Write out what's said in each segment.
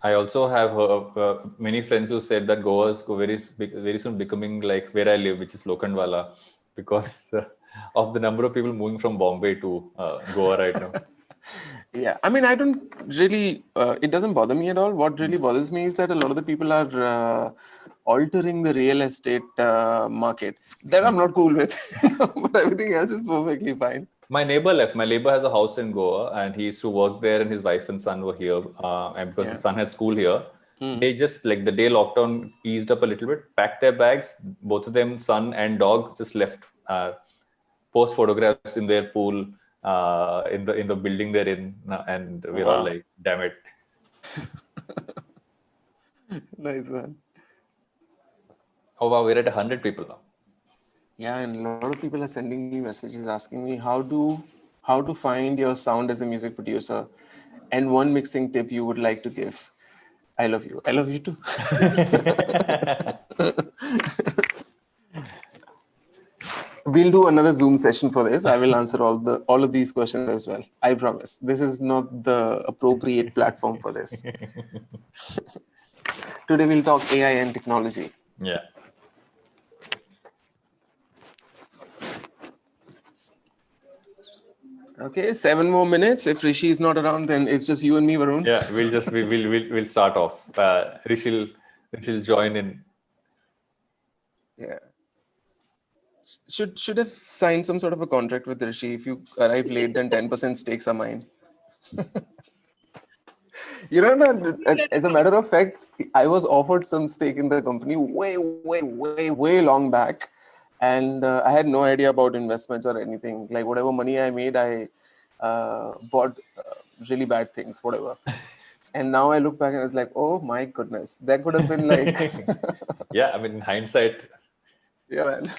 I also have many friends who said that Goa is very soon becoming like where I live, which is Lokhandwala, because of the number of people moving from Bombay to Goa right now. Yeah, I mean, I don't really, it doesn't bother me at all. What really bothers me is that a lot of the people are altering the real estate market. That I'm not cool with, but everything else is perfectly fine. My neighbor left. My neighbor has a house in Goa, and he used to work there, and his wife and son were here. And because Yeah. his son had school here, they just like the day lockdown eased up a little bit, packed their bags. Both of them, son and dog, just left. Post photographs in their pool, in the building they're in, and we're all Wow. like, "Damn it!" Nice one. Oh wow, we're at 100 people now. Yeah, and a lot of people are sending me messages asking me how to find your sound as a music producer, and one mixing tip you would like to give. I love you. I love you too. We'll do another Zoom session for this. I will answer all of these questions as well. I promise. This is not the appropriate platform for this. Today we'll talk AI and technology. Yeah. Okay, 7 more minutes. If Rishi is not around, then it's just you and me, Varun. Yeah, we'll start off. Rishil join in. Yeah. Should have signed some sort of a contract with Rishi. If you arrive late, then 10% stakes are mine. You know, as a matter of fact, I was offered some stake in the company way long back, and I had no idea about investments or anything. Like whatever money I made, I bought really bad things, whatever. And now I look back and it's like, oh my goodness, that could have been like, Yeah, I mean, in hindsight, yeah, man.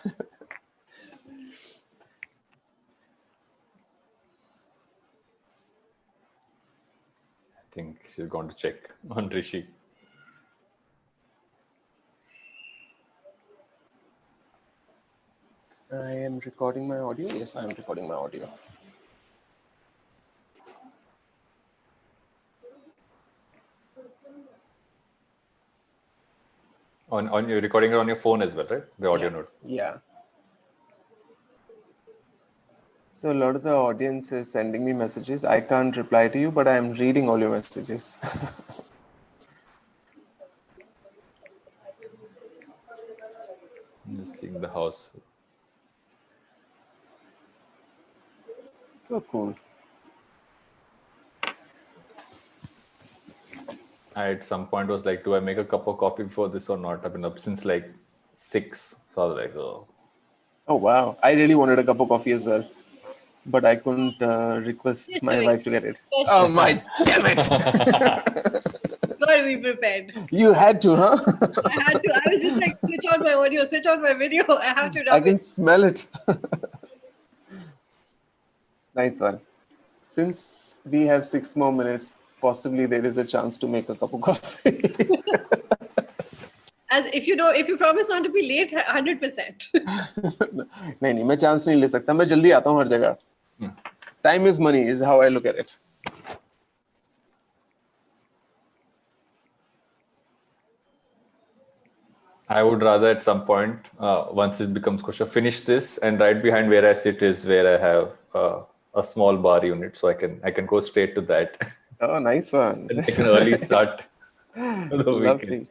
I think she's going to check on Rishi. I am recording my audio. Yes, I am recording my audio. On you're recording it on your phone as well, right? The audio Yeah. note. Yeah. So a lot of the audience is sending me messages. I can't reply to you, but I'm reading all your messages. I'm just seeing the house. So cool. I at some point was like, do I make a cup of coffee before this or not? I've been up since like 6. So I was like, oh. Oh wow! I really wanted a cup of coffee as well, but I couldn't request my wife to get it. Oh my damn it! Gotta be prepared. You had to, huh? I had to. I was just like, switch on my audio, switch on my video. I have to I rub can it. smell it. Nice one. Since we have 6 more minutes, possibly there is a chance to make a cup of coffee. As if you promise not to be late, 100%. नहीं मैं chance नहीं ले सकता मैं जल्दी आता हूँ हर जगह time is money is how I look at it I would rather at some point, once it becomes kosher, finish this, and right behind where I sit is where I have a small bar unit, so I can go straight to that oh nice one and take an early start to the weekend.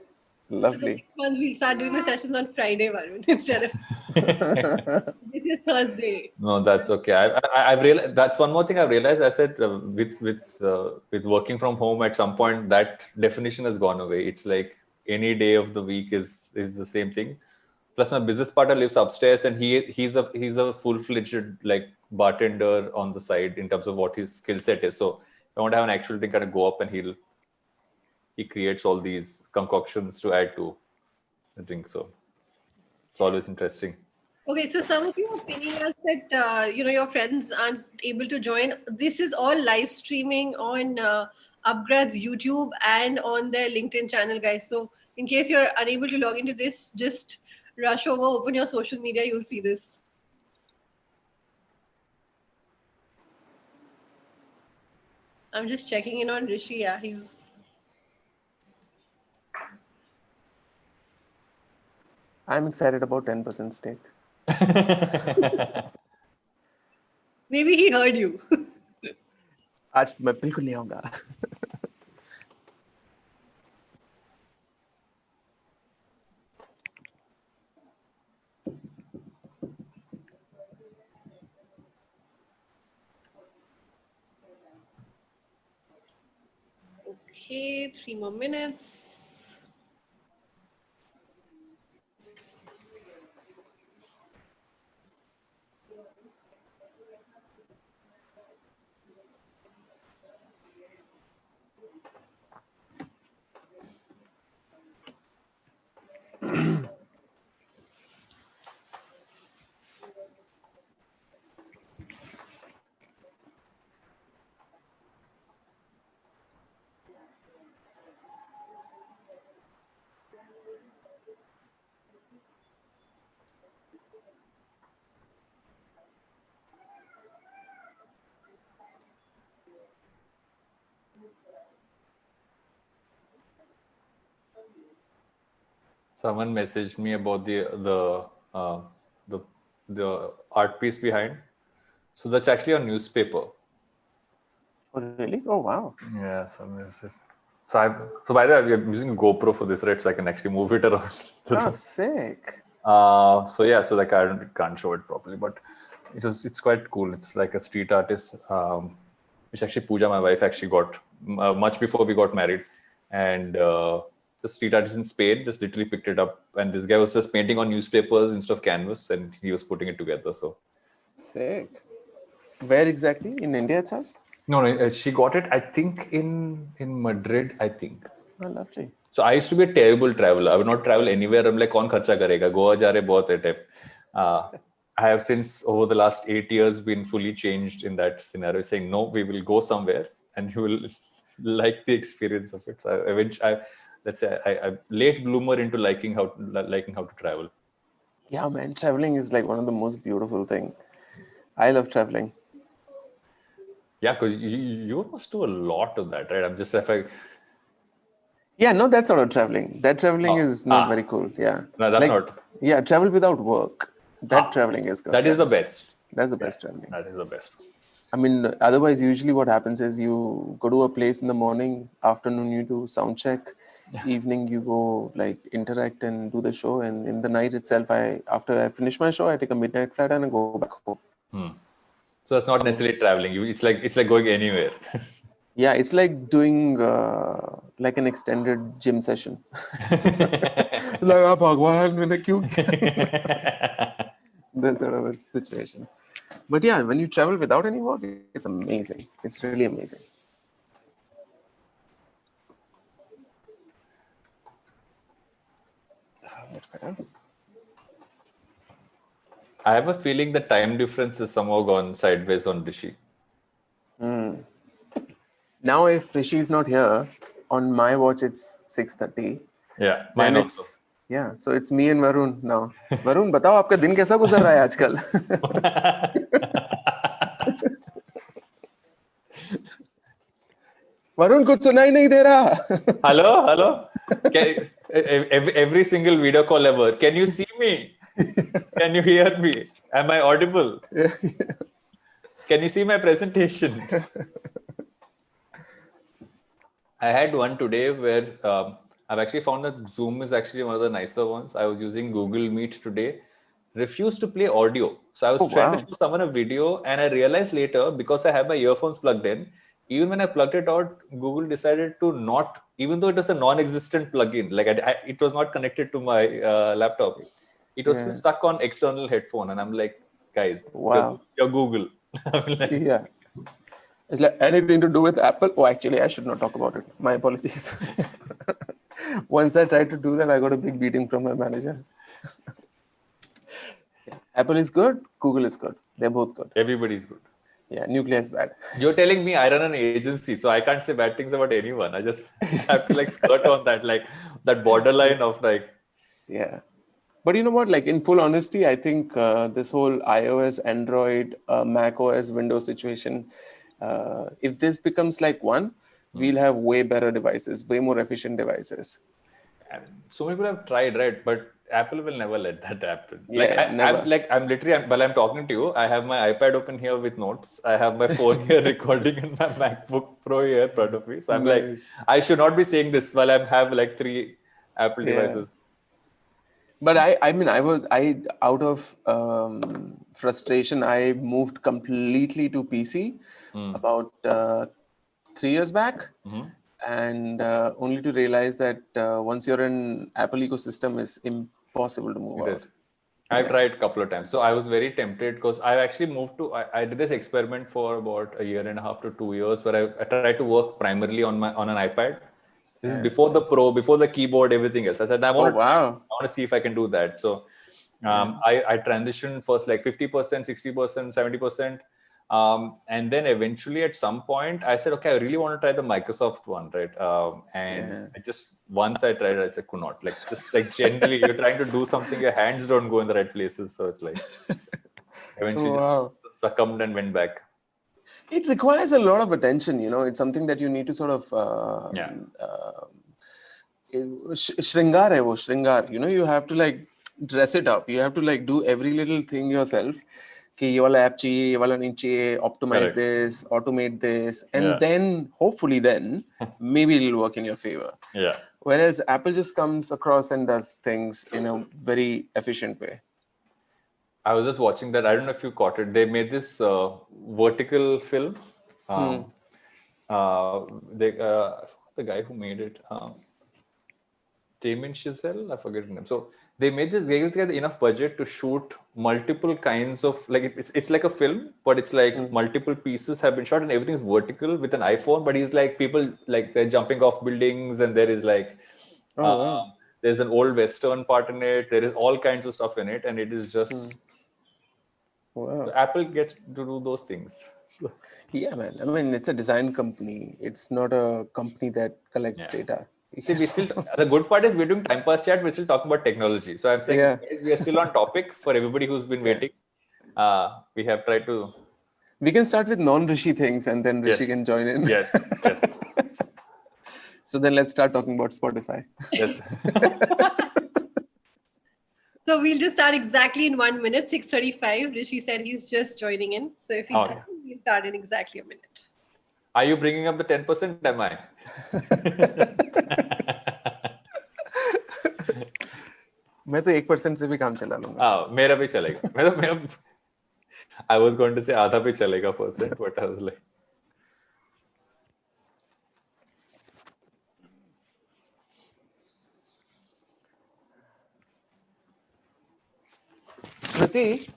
So the lovely next month we'll start doing the sessions on Friday, Varun, instead of this is Thursday. No, that's okay. I've realized that's one more thing I've realized. I said with working from home at some point that definition has gone away. It's like any day of the week is the same thing. Plus, my business partner lives upstairs, and he's a full-fledged like bartender on the side in terms of what his skill set is. So I want to have an actual thing kind of go up, and he creates all these concoctions to add to the drink. So it's always interesting. Okay, so some of you are pinning us that your friends aren't able to join. This is all live streaming on upGrad's YouTube and on their LinkedIn channel, guys. So in case you're unable to log into this, just rush over, open your social media, you'll see this. I'm just checking in on Rishi. Yeah, he's I'm excited about 10% stake. Maybe he heard you. आज तो मैं बिल्कुल नहीं आऊंगा. Okay, 3 more minutes. Someone messaged me about the art piece behind. So that's actually a newspaper. Oh, really? Oh, wow. Yeah, so by the way, I'm using a GoPro for this, right? So I can actually move it around. Oh, sick. So yeah, so like I can't show it properly, but it's quite cool. It's like a street artist, which actually Pooja, my wife, actually got much before we got married, and the street artist in Spain just literally picked it up, and this guy was just painting on newspapers instead of canvas, and he was putting it together. So Sick. Where exactly? In India itself? no, she got it. I think in Madrid. I think. Oh, lovely. So I used to be a terrible traveler. I would not travel anywhere. I'm like, कौन खर्चा करेगा? Goa जा रहे बहुत है type. I have since over the last 8 years been fully changed in that scenario, saying no, we will go somewhere and you will like the experience of it. So let's say I'm late bloomer into liking how to travel. Yeah, man, traveling is like one of the most beautiful thing. I love traveling. Yeah, because you must do a lot of that, right? I'm just if I Yeah, no, that's sort of traveling. That traveling is not very cool. Yeah. No, that's not. Yeah, travel without work. That traveling is good. That is the best. That's the best traveling. That is the best. I mean, otherwise, usually what happens is you go to a place in the morning, afternoon you do sound check, evening you go like interact and do the show, and in the night itself, after I finish my show, I take a midnight flight and I go back home. So that's not necessarily traveling. It's like going anywhere. Yeah, it's like doing like an extended gym session. Like, "Ah, Bhagwan, मैंने क्यों किया?" That sort of a situation. But yeah, when you travel without any work, it's amazing. It's really amazing. I have a feeling the time difference has somehow gone sideways on Rishi. Now, if Rishi is not here, on my watch it's 6:30. Yeah, mine Then also. it's so it's me and Varun now. Varun, बताओ आपका दिन कैसा गुजर रहा है आजकल? वरुण कुछ सुनाई नहीं दे रहा. Hello. Every single video call ever. Can you see me? Can you hear me? Am I audible? Can you see my presentation? I had one today where I've actually found that Zoom is actually one of the nicer ones. I was using Google Meet today. Refused to play audio. So I was trying to show someone a video, and I realized later, because I have my earphones plugged in, even when I plugged it out, Google decided to not, even though it was a non-existent plugin, like it was not connected to my laptop. It was still stuck on external headphone. And I'm like, guys, you're Google. Yeah. It's like anything to do with Apple. Oh, actually, I should not talk about it. My apologies. Once I tried to do that, I got a big beating from my manager. Apple is good. Google is good. They're both good. Everybody's good. Yeah, Nucleya is bad. You're telling me I run an agency, so I can't say bad things about anyone. I just have to like skirt on that, like that borderline of like. Yeah. But you know what? Like in full honesty, I think this whole iOS, Android, Mac OS, Windows situation, if this becomes like one, we'll have way better devices, way more efficient devices. So many people have tried, right? But Apple will never let that happen. Yeah, never. I'm literally, while I'm talking to you, I have my iPad open here with notes. I have my phone here recording and my MacBook Pro here in front of me. So I'm Nice. like, I should not be saying this while I have like 3 Apple devices. But I mean, I out of frustration, I moved completely to PC about 3 years back, and only to realize that once you're in Apple ecosystem, it's impossible to move It out. is. I've tried a couple of times. So I was very tempted because I actually moved to, I did this experiment for about 1.5 to 2 years where I tried to work primarily on an iPad. This is before the Pro, before the keyboard, everything else. I said, I Oh want wow! to see if I can do that. So I transitioned first like 50%, 60%, 70%. And then eventually at some point I said, okay, I really want to try the Microsoft one, right? And I just, once I tried it, I said, could not. Like, just like generally you're trying to do something, your hands don't go in the right places. So it's like, eventually just succumbed and went back. It requires a lot of attention, you know. It's something that you need to sort of shringar hai wo, shringar. You know, you have to like dress it up. You have to like do every little thing yourself. कि ये वाला app चाहिए, ये वाला नहीं चाहिए, optimize this, automate this, and then hopefully then maybe it'll work in your favor. Yeah. Whereas Apple just comes across and does things in a very efficient way. I was just watching that. I don't know if you caught it. They made this vertical film. The guy who made it, Damien Chazelle, I forget his name. So they made this. They get enough budget to shoot multiple kinds of, like, it's like a film, but it's like multiple pieces have been shot and everything's vertical with an iPhone. But he's like, people like they're jumping off buildings and there is like there's an old Western part in it. There is all kinds of stuff in it, and it is just so Apple gets to do those things. Yeah, man. I mean, it's a design company. It's not a company that collects data. See, the good part is we're doing time pass chat. We're still talking about technology. So I'm saying guys, we are still on topic for everybody who's been waiting. We have tried to. We can start with non-Rishi things, and then Rishi can join in. Yes. So then let's start talking about Spotify. Yes. So we'll just start exactly in 1 minute, 6:35. Rishi said he's just joining in. So if he doesn't, we'll start in exactly a minute. Are you bringing up the 10%? Am I? मैं तो 1% से भी काम चला लूँगा. मेरा भी चलेगा. I was going to say आधा भी चलेगा %, but I was like. Smriti,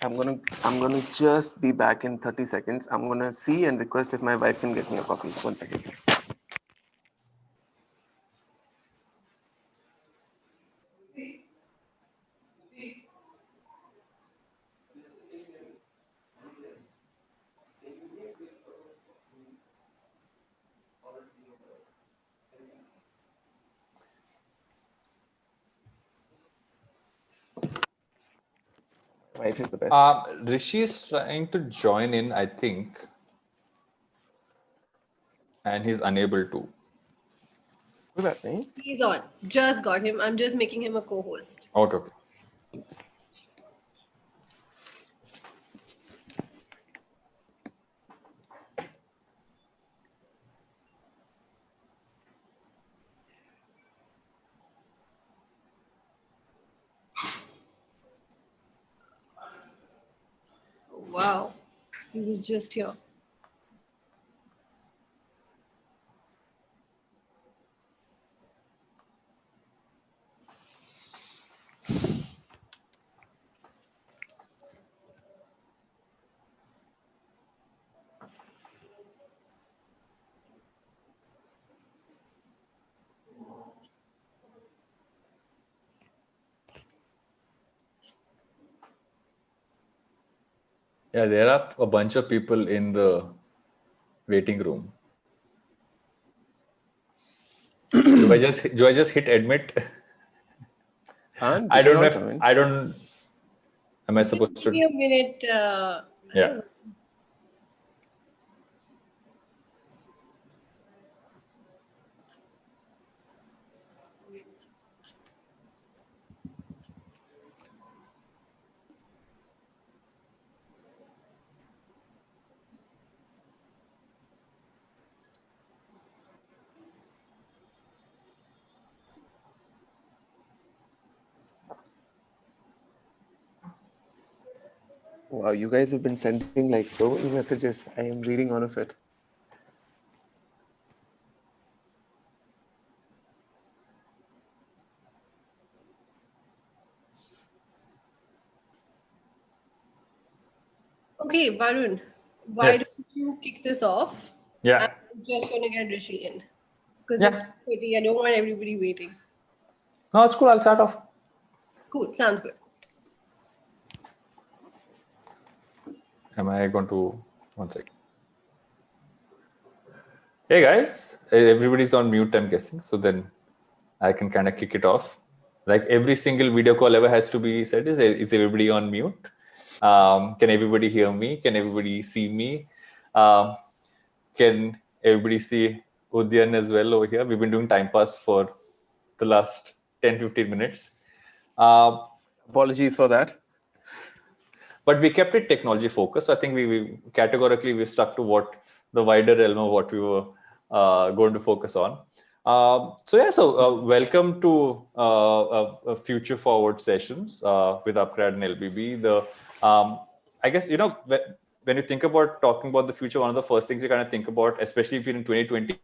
I'm gonna just be back in 30 seconds. I'm gonna see and request if my wife can get me a coffee. 1 second. Wife is the best. Rishi is trying to join in, I think, and he's unable to. कोई बात नहीं. He's on. Just got him. I'm just making him a co-host. Okay. Wow. He was just here. Yeah, there are a bunch of people in the waiting room. Do I just hit admit? I don't know if I don't. Am I supposed to? Give me a minute. Yeah. Wow, you guys have been sending like so many messages. I am reading all of it. Okay, Varun, why Yes. don't you kick this off? Yeah. I'm just going to get Rishi in because it's Yeah. 30. I don't want everybody waiting. No, it's cool. I'll start off. Cool, sounds good. Am I going to one second? Hey guys, everybody's on mute, I'm guessing. So then I can kind of kick it off. Like every single video call ever has to be said is everybody on mute? Can everybody hear me? Can everybody see me? Can everybody see Udayan as well over here? We've been doing time pass for the last 10-15 minutes. Apologies for that. But we kept it technology focused. So I think we categorically we stuck to what the wider realm of what we were going to focus on. So welcome to future forward sessions with upGrad and LBB. I guess when you think about talking about the future, one of the first things you kind of think about, especially if you're in 2020,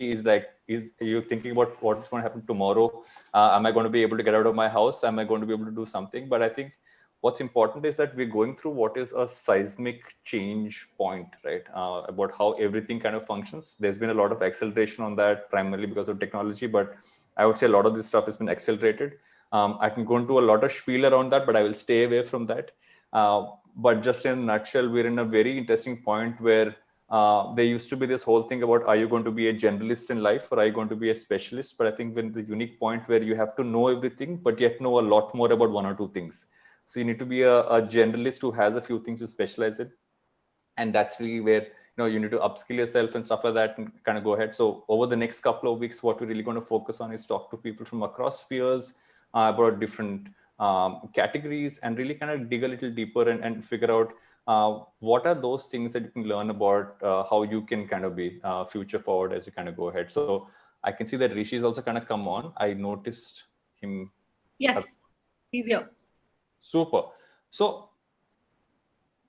is you thinking about what's going to happen tomorrow? Am I going to be able to get out of my house? Am I going to be able to do something? But I think what's important is that we're going through what is a seismic change point, right? About how everything kind of functions. There's been a lot of acceleration on that, primarily because of technology, but I would say a lot of this stuff has been accelerated. I can go into a lot of spiel around that, but I will stay away from that. But just in a nutshell, we're in a very interesting point where there used to be this whole thing about, are you going to be a generalist in life or are you going to be a specialist? But I think when the unique point where you have to know everything, but yet know a lot more about one or two things. So you need to be a generalist who has a few things to specialize in. And that's really where you need to upskill yourself and stuff like that and kind of go ahead. So over the next couple of weeks, what we're really going to focus on is talk to people from across spheres about different categories and really kind of dig a little deeper and figure out what are those things that you can learn about how you can kind of be future forward as you kind of go ahead. So I can see that Rishi's also kind of come on. I noticed him. Yes, he's here. Super. So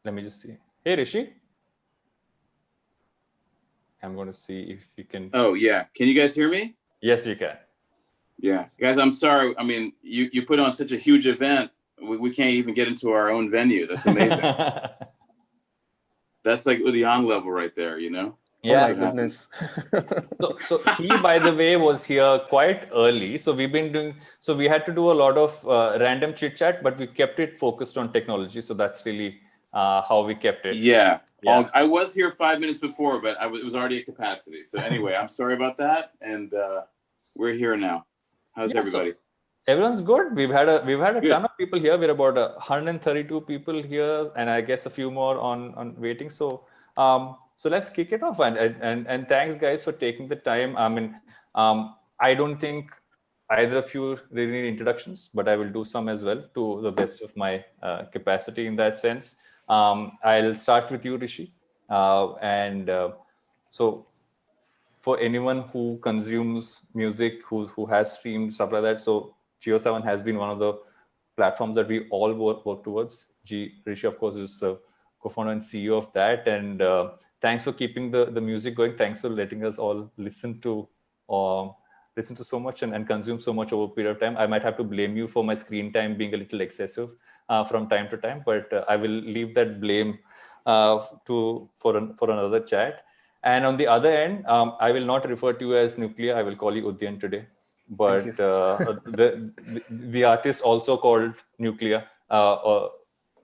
let me just see. Hey, Rishi. I'm going to see if you can. Oh, yeah. Can you guys hear me? Yes, you can. Yeah. Guys, I'm sorry. I mean, you put on such a huge event. We can't even get into our own venue. That's amazing. That's like Udayan level right there, Yeah. Oh my goodness. So he, by the way, was here quite early. So we've been doing, so we had to do a lot of random chit chat, but we kept it focused on technology. So that's really how we kept it. Yeah. I was here 5 minutes before, but it was already at capacity. So anyway, I'm sorry about that. And we're here now. How's everybody? So everyone's good. We've had a Good. ton of people here. We're about 132 people here, and I guess a few more on waiting. So so let's kick it off. And thanks guys for taking the time. I mean, I don't think either of you really need introductions, but I will do some as well to the best of my capacity in that sense. I'll start with you, Rishi. So for anyone who consumes music, who has streamed, stuff like that. So JioSaavn has been one of the platforms that we all work towards. Rishi, of course, is the co-founder and CEO of that. And thanks for keeping the music going. Thanks for letting us all listen to so much and consume so much over a period of time. I might have to blame you for my screen time being a little excessive from time to time, but I will leave that blame for another chat. And on the other end, I will not refer to you as Nucleya. I will call you Udayan today. But the artist also called Nucleya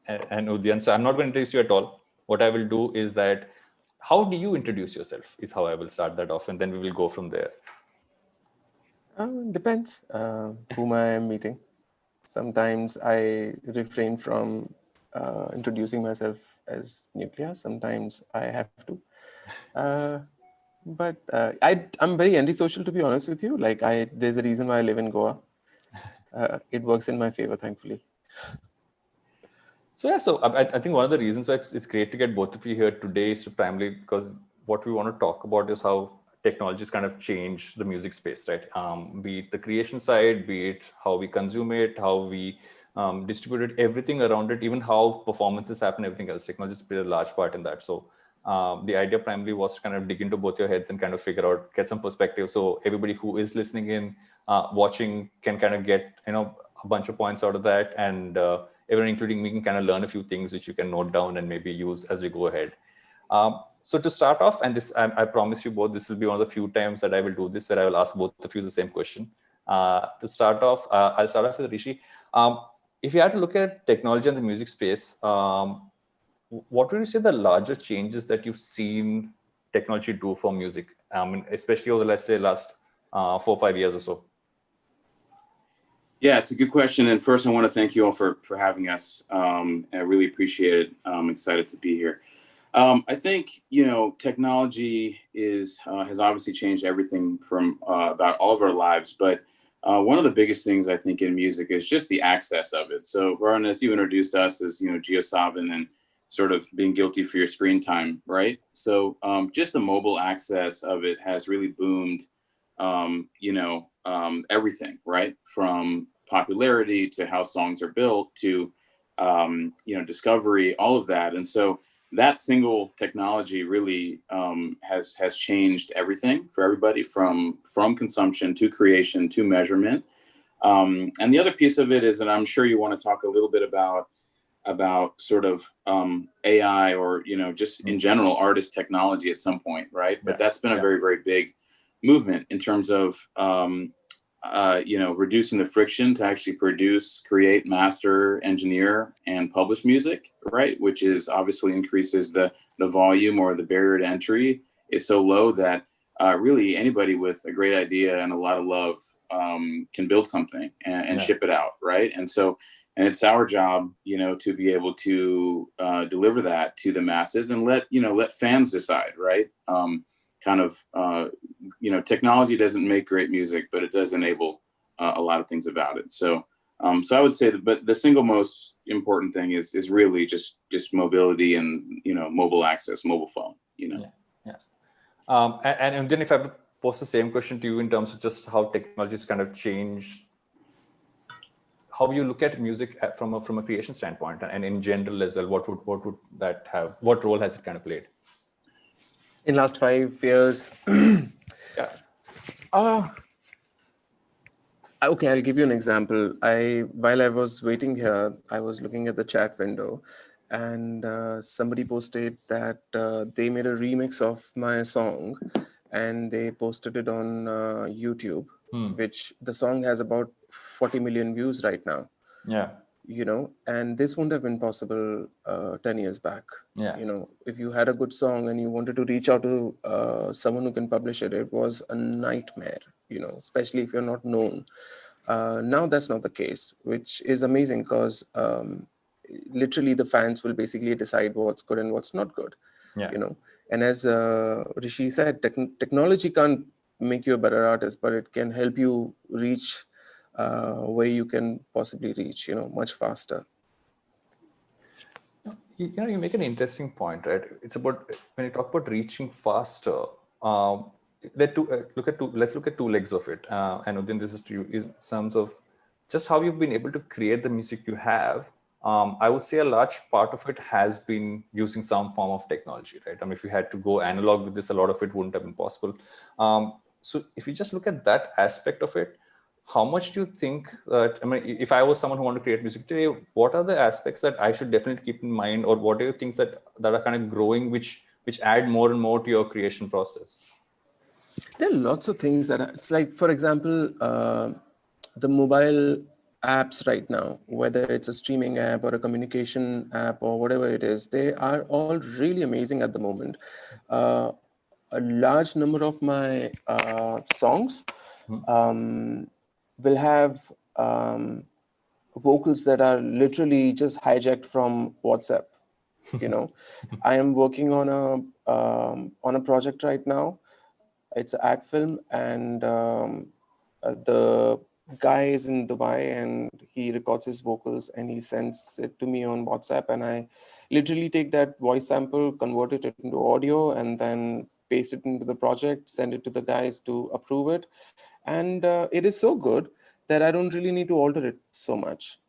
and Udayan. So I'm not going to introduce you at all. What I will do is that, how do you introduce yourself is how I will start that off. And then we will go from there. Depends whom I am meeting. Sometimes I refrain from introducing myself as Nucleya. Sometimes I have to. But I'm very antisocial, to be honest with you. Like there's a reason why I live in Goa. It works in my favor, thankfully. So I think one of the reasons why it's great to get both of you here today is to primarily because what we want to talk about is how technologies kind of change the music space, right? Be it the creation side, be it how we consume it, how we distributed everything around it, even how performances happen, everything else. Technology played a large part in that. So the idea primarily was to kind of dig into both your heads and kind of figure out, get some perspective. So everybody who is listening in, watching, can kind of get, a bunch of points out of that. And everyone, including me, can kind of learn a few things which you can note down and maybe use as we go ahead. So to start off, and this, I promise you both, this will be one of the few times that I will do this, where I will ask both of you the same question. To start off, I'll start off with Rishi. If you had to look at technology in the music space, what would you say the larger changes that you've seen technology do for music? Especially over, let's say, last 4 or 5 years or so. Yeah, it's a good question. And first, I want to thank you all for having us. I really appreciate it. I'm excited to be here. I think, technology has obviously changed everything from about all of our lives. But one of the biggest things I think in music is just the access of it. So, Varun, as you introduced us as, JioSaavn and sort of being guilty for your screen time, right? So just the mobile access of it has really boomed, everything, right? From popularity to how songs are built to, discovery, all of that. And so that single technology really has changed everything for everybody from consumption to creation to measurement. And the other piece of it is that I'm sure you want to talk a little bit about sort of AI or, just in general, artist technology at some point, right? But that's been a very, very big movement in terms of, reducing the friction to actually produce, create, master, engineer, and publish music, right? Which is obviously increases the volume, or the barrier to entry is so low that really anybody with a great idea and a lot of love can build something and ship it out, right? And so, and it's our job, to be able to deliver that to the masses and let fans decide, right? Technology doesn't make great music, but it does enable a lot of things about it. So I would say that, but the single most important thing is really just mobility and, mobile access, mobile phone, Yes. And then if I have to pose the same question to you in terms of just how technology has kind of changed how you look at music from a creation standpoint, and in general as well, what would that have? What role has it kind of played in last 5 years? Yeah. Okay, I'll give you an example. While I was waiting here, I was looking at the chat window, and somebody posted that they made a remix of my song, and they posted it on YouTube, which the song has about 40 million views right now. Yeah. And this wouldn't have been possible 10 years back. Yeah. If you had a good song and you wanted to reach out to someone who can publish it, it was a nightmare, especially if you're not known. Now that's not the case, which is amazing because literally the fans will basically decide what's good and what's not good. Yeah. And as Rishi said, technology can't make you a better artist, but it can help you reach where you can possibly reach, much faster. You make an interesting point, right? It's about, when you talk about reaching faster, let's look at two legs of it. And then this is to you in terms of just how you've been able to create the music you have. I would say a large part of it has been using some form of technology, right? I mean, if you had to go analog with this, a lot of it wouldn't have been possible. So if you just look at that aspect of it, how much do you think that, I mean, if I was someone who wanted to create music today, what are the aspects that I should definitely keep in mind, or what are the things that are kind of growing, which add more and more to your creation process? There are lots of things that it's like, for example, the mobile apps right now, whether it's a streaming app or a communication app or whatever it is, they are all really amazing at the moment. A large number of my songs will have vocals that are literally just hijacked from WhatsApp. I am working on a project right now. It's an ad film, and the guy is in Dubai, and he records his vocals and he sends it to me on WhatsApp, and I literally take that voice sample, convert it into audio, and then paste it into the project, send it to the guys to approve it. And it is so good that I don't really need to alter it so much.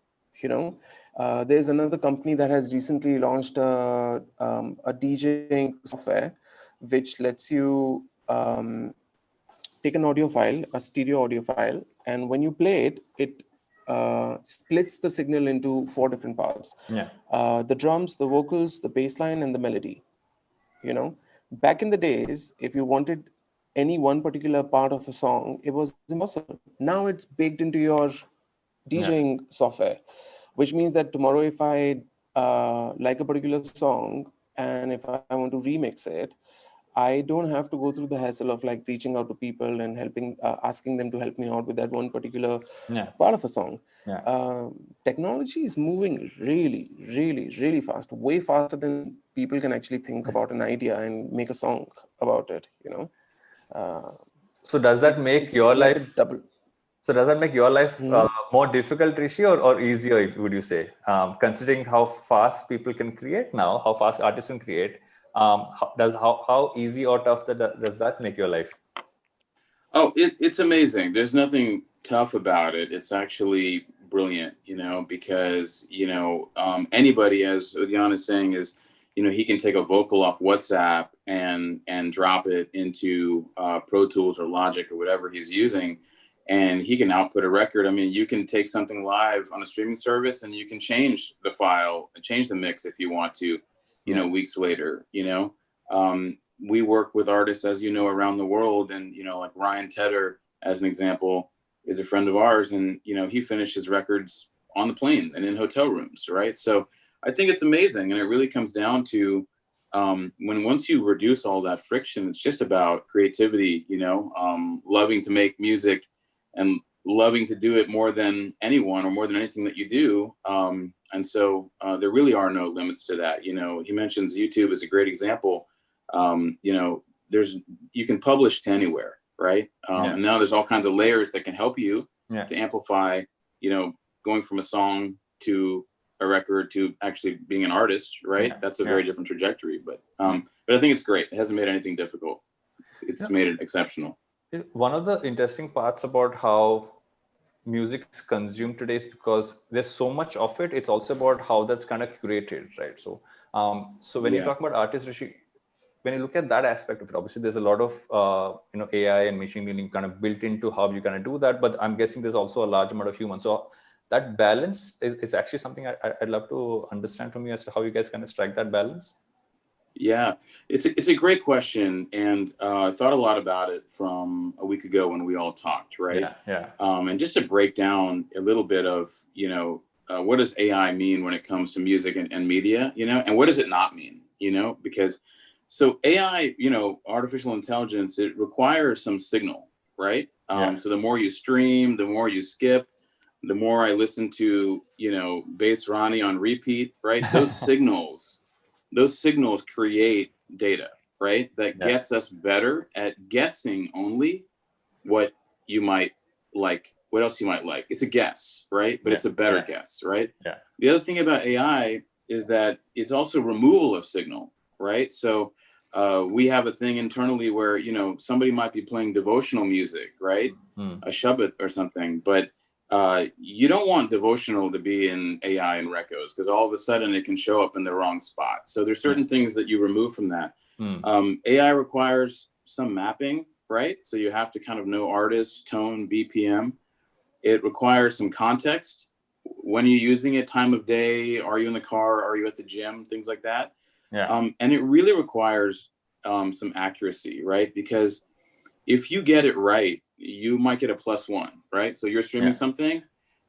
you know. There's another company that has recently launched a DJing software, which lets you take an audio file, a stereo audio file, and when you play it, it splits the signal into 4 different parts. Yeah. The drums, the vocals, the bass line, and the melody. You know, back in the days, if you wanted any one particular part of a song, it was impossible. Now it's baked into your DJing software, which means that tomorrow if I like a particular song and if I want to remix it, I don't have to go through the hassle of like reaching out to people and helping, asking them to help me out with that one particular part of a song. Technology is moving really, really, really fast, way faster than people can actually think about an idea and make a song about it, you know. So does that make your like life double? So does that make your life more difficult, Rishi, or easier, would you say? Considering how fast people can create now, how fast artists can create, how easy or tough does that make your life? Oh, it's amazing. There's nothing tough about it. It's actually brilliant, you know, because, you know, anybody, as Udayan is saying, is, you know, he can take a vocal off WhatsApp and drop it into Pro Tools or Logic or whatever he's using, and he can output a record. I mean, you can take something live on a streaming service and you can change the file and change the mix if you want to, you know, weeks later, you know. We work with artists, as you know, around the world, and, you know, like Ryan Tedder, as an example, is a friend of ours, and, you know, he finished his records on the plane and in hotel rooms, right? So I think it's amazing, and it really comes down to once you reduce all that friction, it's just about creativity, you know, loving to make music and loving to do it more than anyone or more than anything that you do. And so there really are no limits to that. You know, he mentions YouTube as a great example. You know, you can publish to anywhere, right? And now there's all kinds of layers that can help you to amplify, you know, going from a song to a record to actually being an artist, right? That's a very different trajectory, but I think it's great. It hasn't made anything difficult. It's made it exceptional. One of the interesting parts about how music is consumed today is because there's so much of it. It's also about how that's kind of curated, right? So, so when you talk about artists, Rishi, when you look at that aspect of it, obviously there's a lot of you know, AI and machine learning kind of built into how you kind of do that. But I'm guessing there's also a large amount of humans. So that balance is actually something I'd love to understand from you as to how you guys kind of strike that balance. Yeah, it's a great question, and I thought a lot about it from a week ago when we all talked, right? And just to break down a little bit of, you know, what does AI mean when it comes to music and media, you know, and what does it not mean, you know? Because so AI, you know, artificial intelligence, it requires some signal, right? So the more you stream, the more you skip, the more I listen to, you know, Bass Ronnie on repeat, right? Those signals create data, right? That gets us better at guessing only what you might like, what else you might like. It's a guess, right? But it's a better guess, right? The other thing about AI is that it's also removal of signal, right? So we have a thing internally where, you know, somebody might be playing devotional music, right? A Shabbat or something, but you don't want devotional to be in AI and recos, because all of a sudden it can show up in the wrong spot. So there's certain things that you remove from that. AI requires some mapping, right? So you have to kind of know artist, tone, BPM. It requires some context. When you're using it, time of day, are you in the car? Are you at the gym? Things like that. And it really requires some accuracy, right? Because if you get it right, you might get a +1, right? So you're streaming something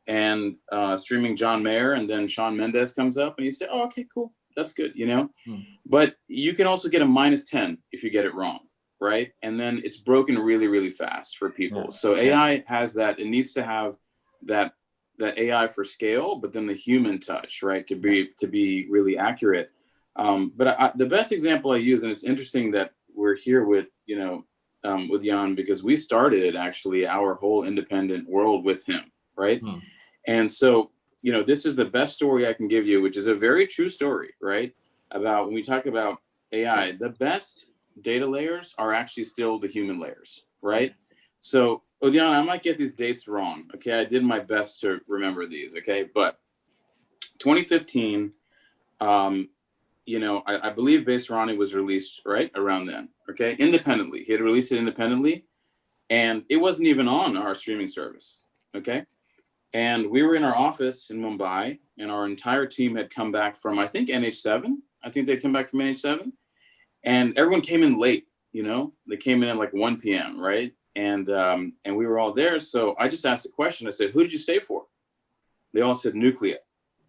and streaming John Mayer, and then Shawn Mendes comes up and you say, oh, okay, cool. That's good, you know? But you can also get a -10 if you get it wrong, right? And then it's broken really, really fast for people. So AI has that. It needs to have that AI for scale, but then the human touch, right? To be really accurate. But the best example I use, and it's interesting that we're here with, you know, with Jan, because we started actually our whole independent world with him, right? And so, you know, this is the best story I can give you, which is a very true story, right? About when we talk about AI, the best data layers are actually still the human layers, right? So, Udayan, I might get these dates wrong, okay? I did my best to remember these, okay? But 2015, you know, I believe Base Ronnie was released right around then. Okay, independently. He had released it independently, and it wasn't even on our streaming service. Okay, and we were in our office in Mumbai, and our entire team had come back from, I think, NH7. I think they'd come back from NH7, and everyone came in late. You know, they came in at like 1 p.m. Right, and we were all there. So I just asked a question. I said, "Who did you stay for?" They all said Nucleya.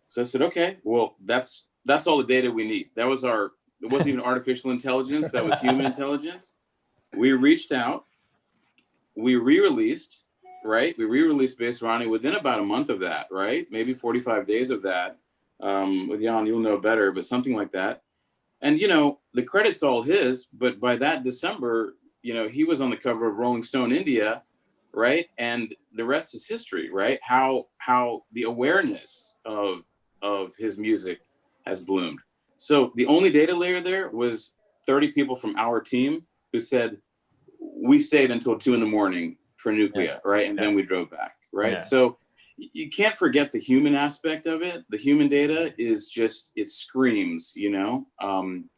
So I said, "Okay, well, that's all the data we need." That was our. It wasn't even artificial intelligence. That was human intelligence. We reached out. We re-released. Right, we re-released Base Ronnie within about a month of that. Right, maybe 45 days of that. With Jan, you'll know better, but something like that. And, you know, the credit's all his, but by that December, you know, he was on the cover of Rolling Stone India, right? And the rest is history, right? How the awareness of his music has bloomed. So the only data layer there was 30 people from our team who said, we stayed until 2 a.m. for Nucleya, right? And then we drove back, right? Yeah. So you can't forget the human aspect of it. The human data is just, it screams, you know,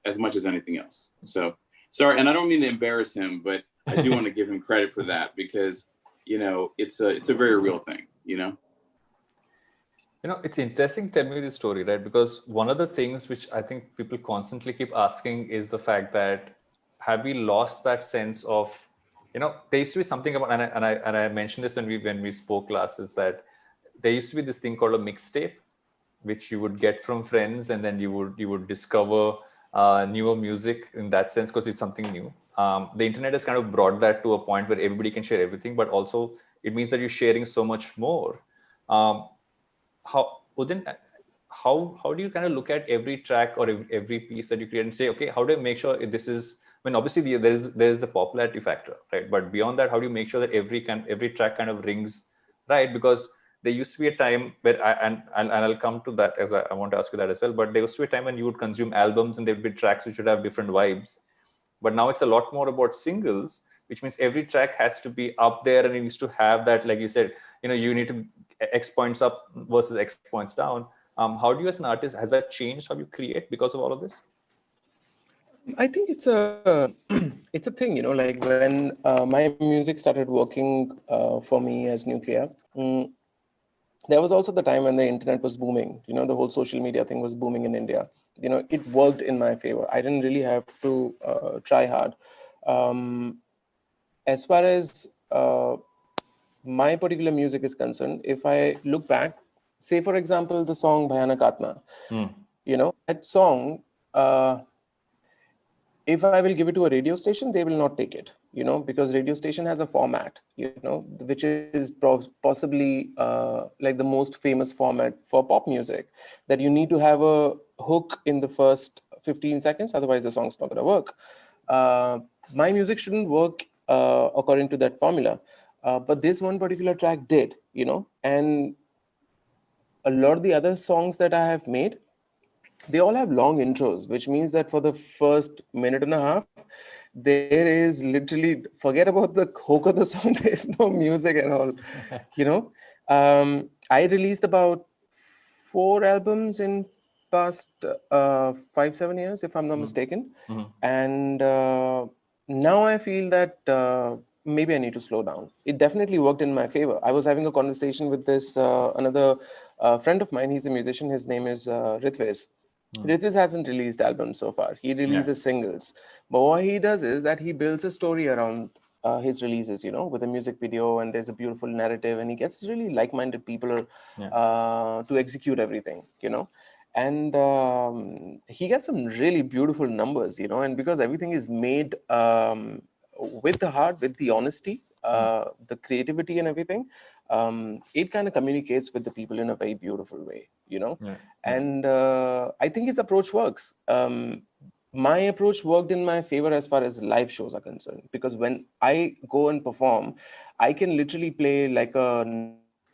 as much as anything else. So sorry, and I don't mean to embarrass him, but I do want to give him credit for that, because, you know, it's a very real thing, you know. You know, it's interesting. Tell me this story, right? Because one of the things which I think people constantly keep asking is the fact that, have we lost that sense of, you know, there used to be something about, and I mentioned this when we spoke last, is that there used to be this thing called a mixtape, which you would get from friends, and then you would discover newer music in that sense, because it's something new. The internet has kind of brought that to a point where everybody can share everything, but also it means that you're sharing so much more. How do you kind of look at every track or every piece that you create and say, okay, how do I make sure this is, I mean, obviously there's the popularity factor, right? But beyond that, how do you make sure that every track kind of rings right? Because there used to be a time where I'll come to that, as I want to ask you that as well. But there used to be a time when you would consume albums and there would be tracks which would have different vibes. But now it's a lot more about singles, which means every track has to be up there, and it needs to have that, like you said, you know, you need to X points up versus X points down. How do you, as an artist, has that changed how you create because of all of this? I think it's a it's a thing, you know, like when my music started working for me as Nucleya. There was also the time when the internet was booming. You know, the whole social media thing was booming in India. You know, it worked in my favor. I didn't really have to try hard. As far as my particular music is concerned, if I look back, say for example, the song Bhayanak Atma, you know, that song, if I will give it to a radio station, they will not take it, you know, because radio station has a format, you know, which is possibly like the most famous format for pop music, that you need to have a hook in the first 15 seconds, otherwise the song's not going to work. My music shouldn't work according to that formula, but this one particular track did, you know, and a lot of the other songs that I have made, they all have long intros, which means that for the first minute and a half, there is literally, forget about the hook of the song, there's no music at all. You know, I released about 4 albums in past 5-7 years, if I'm not mistaken. And now I feel that maybe I need to slow down. It definitely worked in my favor. I was having a conversation with this another friend of mine. He's a musician. His name is Ritviz. Ritviz hasn't released albums so far. He releases singles. But what he does is that he builds a story around his releases, you know, with a music video, and there's a beautiful narrative, and he gets really like-minded people to execute everything, you know. And he gets some really beautiful numbers, you know, and because everything is made with the heart, with the honesty, the creativity and everything, it kind of communicates with the people in a very beautiful way, you know. And I think his approach works. My approach worked in my favor as far as live shows are concerned, because when I go and perform, I can literally play like a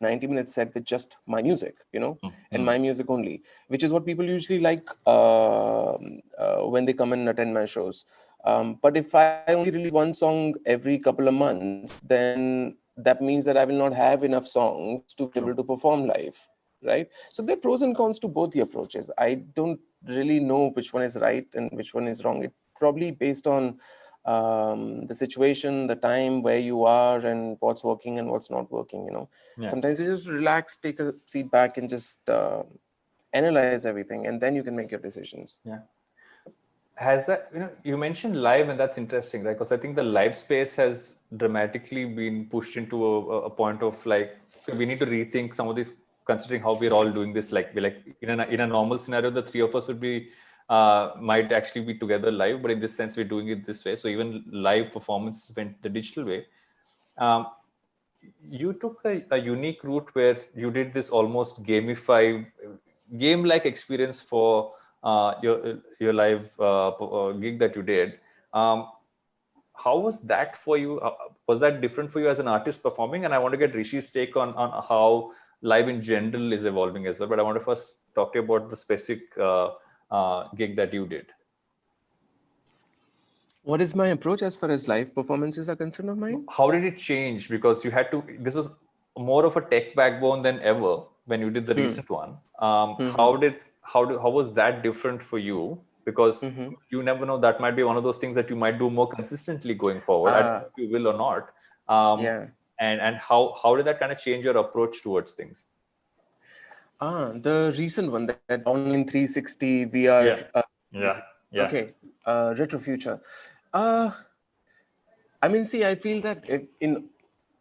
90-minute set with just my music, you know, and my music only, which is what people usually like when they come and attend my shows. But if I only release one song every couple of months, then that means that I will not have enough songs to be able to perform live, right? So there are pros and cons to both the approaches. I don't really know which one is right and which one is wrong. It probably based on the situation, the time, where you are, and what's working and what's not working. Yeah. Sometimes you just relax, take a seat back, and just analyze everything, and then you can make your decisions. Yeah. Has that, you mentioned live, and that's interesting, right? Because I think the live space has dramatically been pushed into a point of like, we need to rethink some of these, considering how we're all doing this. Like, in a normal scenario, the three of us would be, might actually be together live, but in this sense, we're doing it this way. So even live performances went the digital way. You took a unique route where you did this almost gamified, game-like experience for your live gig that you did. How was that for you? Was that different for you as an artist performing? And I want to get Rishi's take on how live in general is evolving as well. But I want to first talk to you about the specific gig that you did. What is my approach as far as live performances are concerned of mine? How did it change? Because you had to, this was more of a tech backbone than ever when you did the recent one. How was that different for you? Because you never know, that might be one of those things that you might do more consistently going forward. I don't know if you will or not. And how did that kind of change your approach towards things? The recent one, that online 360 VR. Okay, retro future. I mean, see, I feel that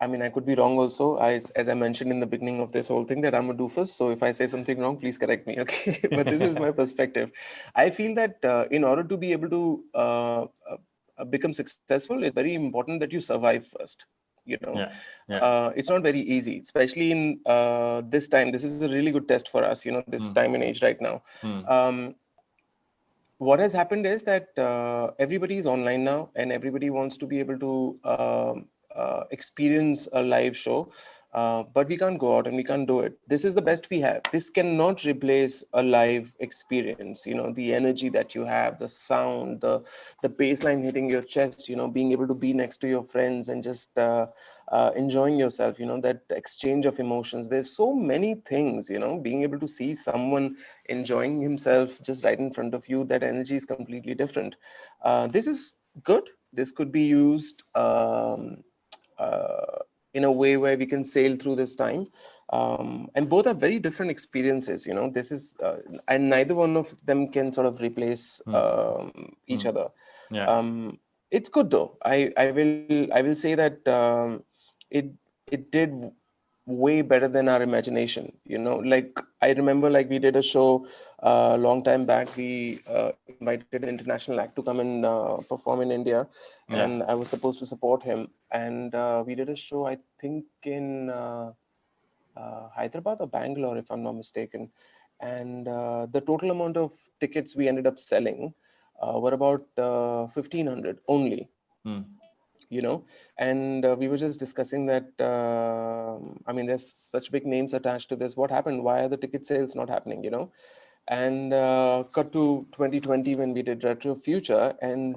I could be wrong also. As I mentioned in the beginning of this whole thing, that I'm a doofus. So if I say something wrong, please correct me. Okay, but this is my perspective. I feel that in order to be able to become successful, it's very important that you survive first. It's not very easy, especially in this time. This is a really good test for us. This time and age right now. What has happened is that everybody is online now, and everybody wants to be able to experience a live show, but we can't go out and we can't do it. This is the best we have. This cannot replace a live experience. The energy that you have, the sound, the bass line hitting your chest, being able to be next to your friends and just enjoying yourself, that exchange of emotions. There's so many things, being able to see someone enjoying himself just right in front of you, that energy is completely different. This is good. This could be used in a way where we can sail through this time. And both are very different experiences. This is, and neither one of them can sort of replace each other. It's good though. I will say that it did way better than our imagination. Like I remember, like we did a show a long time back. We invited an international act to come and perform in India, and I was supposed to support him. And we did a show, I think in Hyderabad or Bangalore, if I'm not mistaken. And the total amount of tickets we ended up selling were about 1,500 only. And we were just discussing that, there's such big names attached to this. What happened? Why are the ticket sales not happening, And cut to 2020 when we did Retro Future, and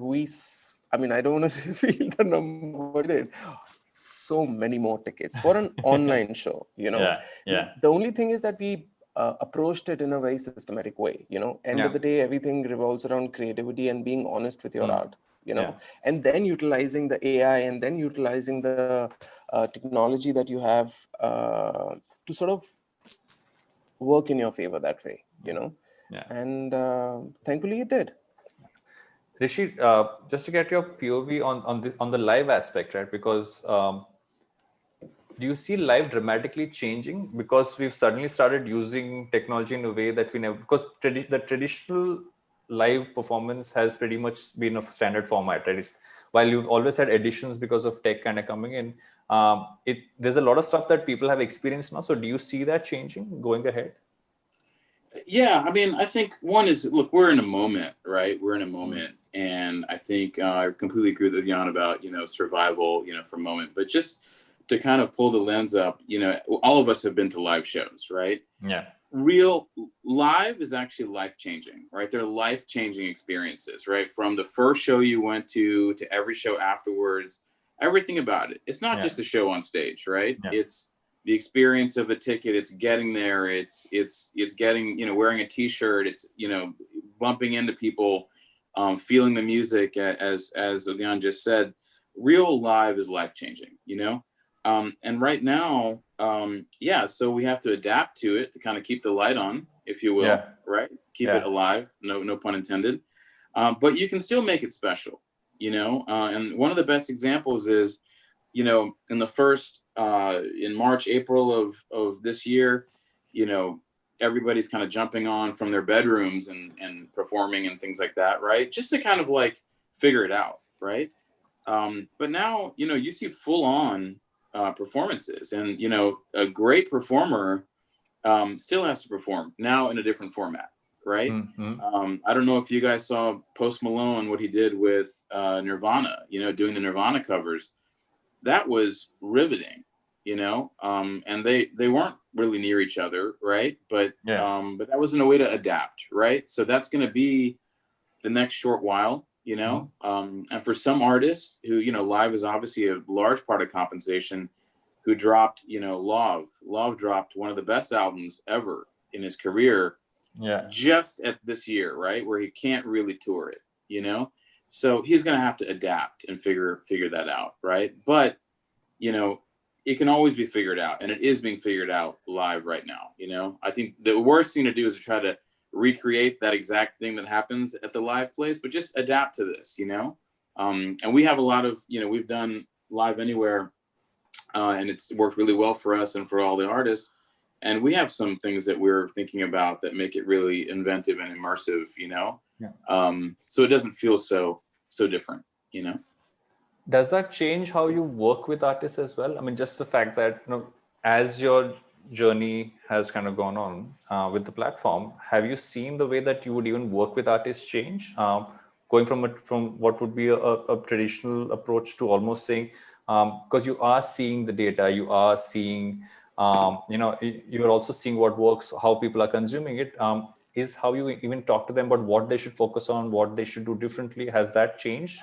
I don't want to reveal the number we did. So many more tickets for an online show, The only thing is that we approached it in a very systematic way, End of the day, everything revolves around creativity and being honest with your art. And then utilizing the AI, and then utilizing the technology that you have to sort of work in your favor that way, And thankfully it did. Rishi, just to get your POV on the live aspect, right? Because do you see live dramatically changing? Because we've suddenly started using technology in a way that we never, because the traditional live performance has pretty much been a standard format, right? While you've always had additions because of tech kind of coming in, there's a lot of stuff that people have experienced now. So do you see that changing going ahead? Yeah, I think one is, look, we're in a moment, right? We're in a moment. And I think I completely agree with Udayan about, survival, for a moment. But just to kind of pull the lens up, all of us have been to live shows, right? Yeah. Real live is actually life-changing, right? They're life-changing experiences, right? From the first show you went to every show afterwards, everything about it. It's not just a show on stage, right? It's the experience of a ticket, it's getting there, it's getting, wearing a t-shirt, it's, bumping into people, feeling the music, as Udayan just said. Real live is life-changing, and right now, so we have to adapt to it to kind of keep the light on, if you will, right? Keep it alive, no pun intended. But you can still make it special, and one of the best examples is, in the first, in March, April of this year, everybody's kind of jumping on from their bedrooms and performing and things like that, right? Just to kind of like figure it out, right? But now, you see full on performances, and, a great performer still has to perform now in a different format, right? I don't know if you guys saw Post Malone, what he did with Nirvana, doing the Nirvana covers. That was riveting, and they weren't really near each other, right? But that wasn't a way to adapt, right? So that's going to be the next short while, and for some artists who, live is obviously a large part of compensation, who dropped, Love dropped one of the best albums ever in his career, just at this year, right, where he can't really tour it, so he's going to have to adapt and figure that out, right? But it can always be figured out, and it is being figured out live right now. I think the worst thing to do is to try to recreate that exact thing that happens at the live place, but just adapt to this, and we have a lot of, we've done Live Anywhere, and it's worked really well for us and for all the artists. And we have some things that we're thinking about that make it really inventive and immersive, so it doesn't feel so different, Does that change how you work with artists as well? I mean, just the fact that, as your journey has kind of gone on with the platform, have you seen the way that you would even work with artists change? Going from what would be a traditional approach to almost saying, because you are seeing the data, you are seeing, you're also seeing what works, how people are consuming it. Is how you even talk to them about what they should focus on, what they should do differently. Has that changed?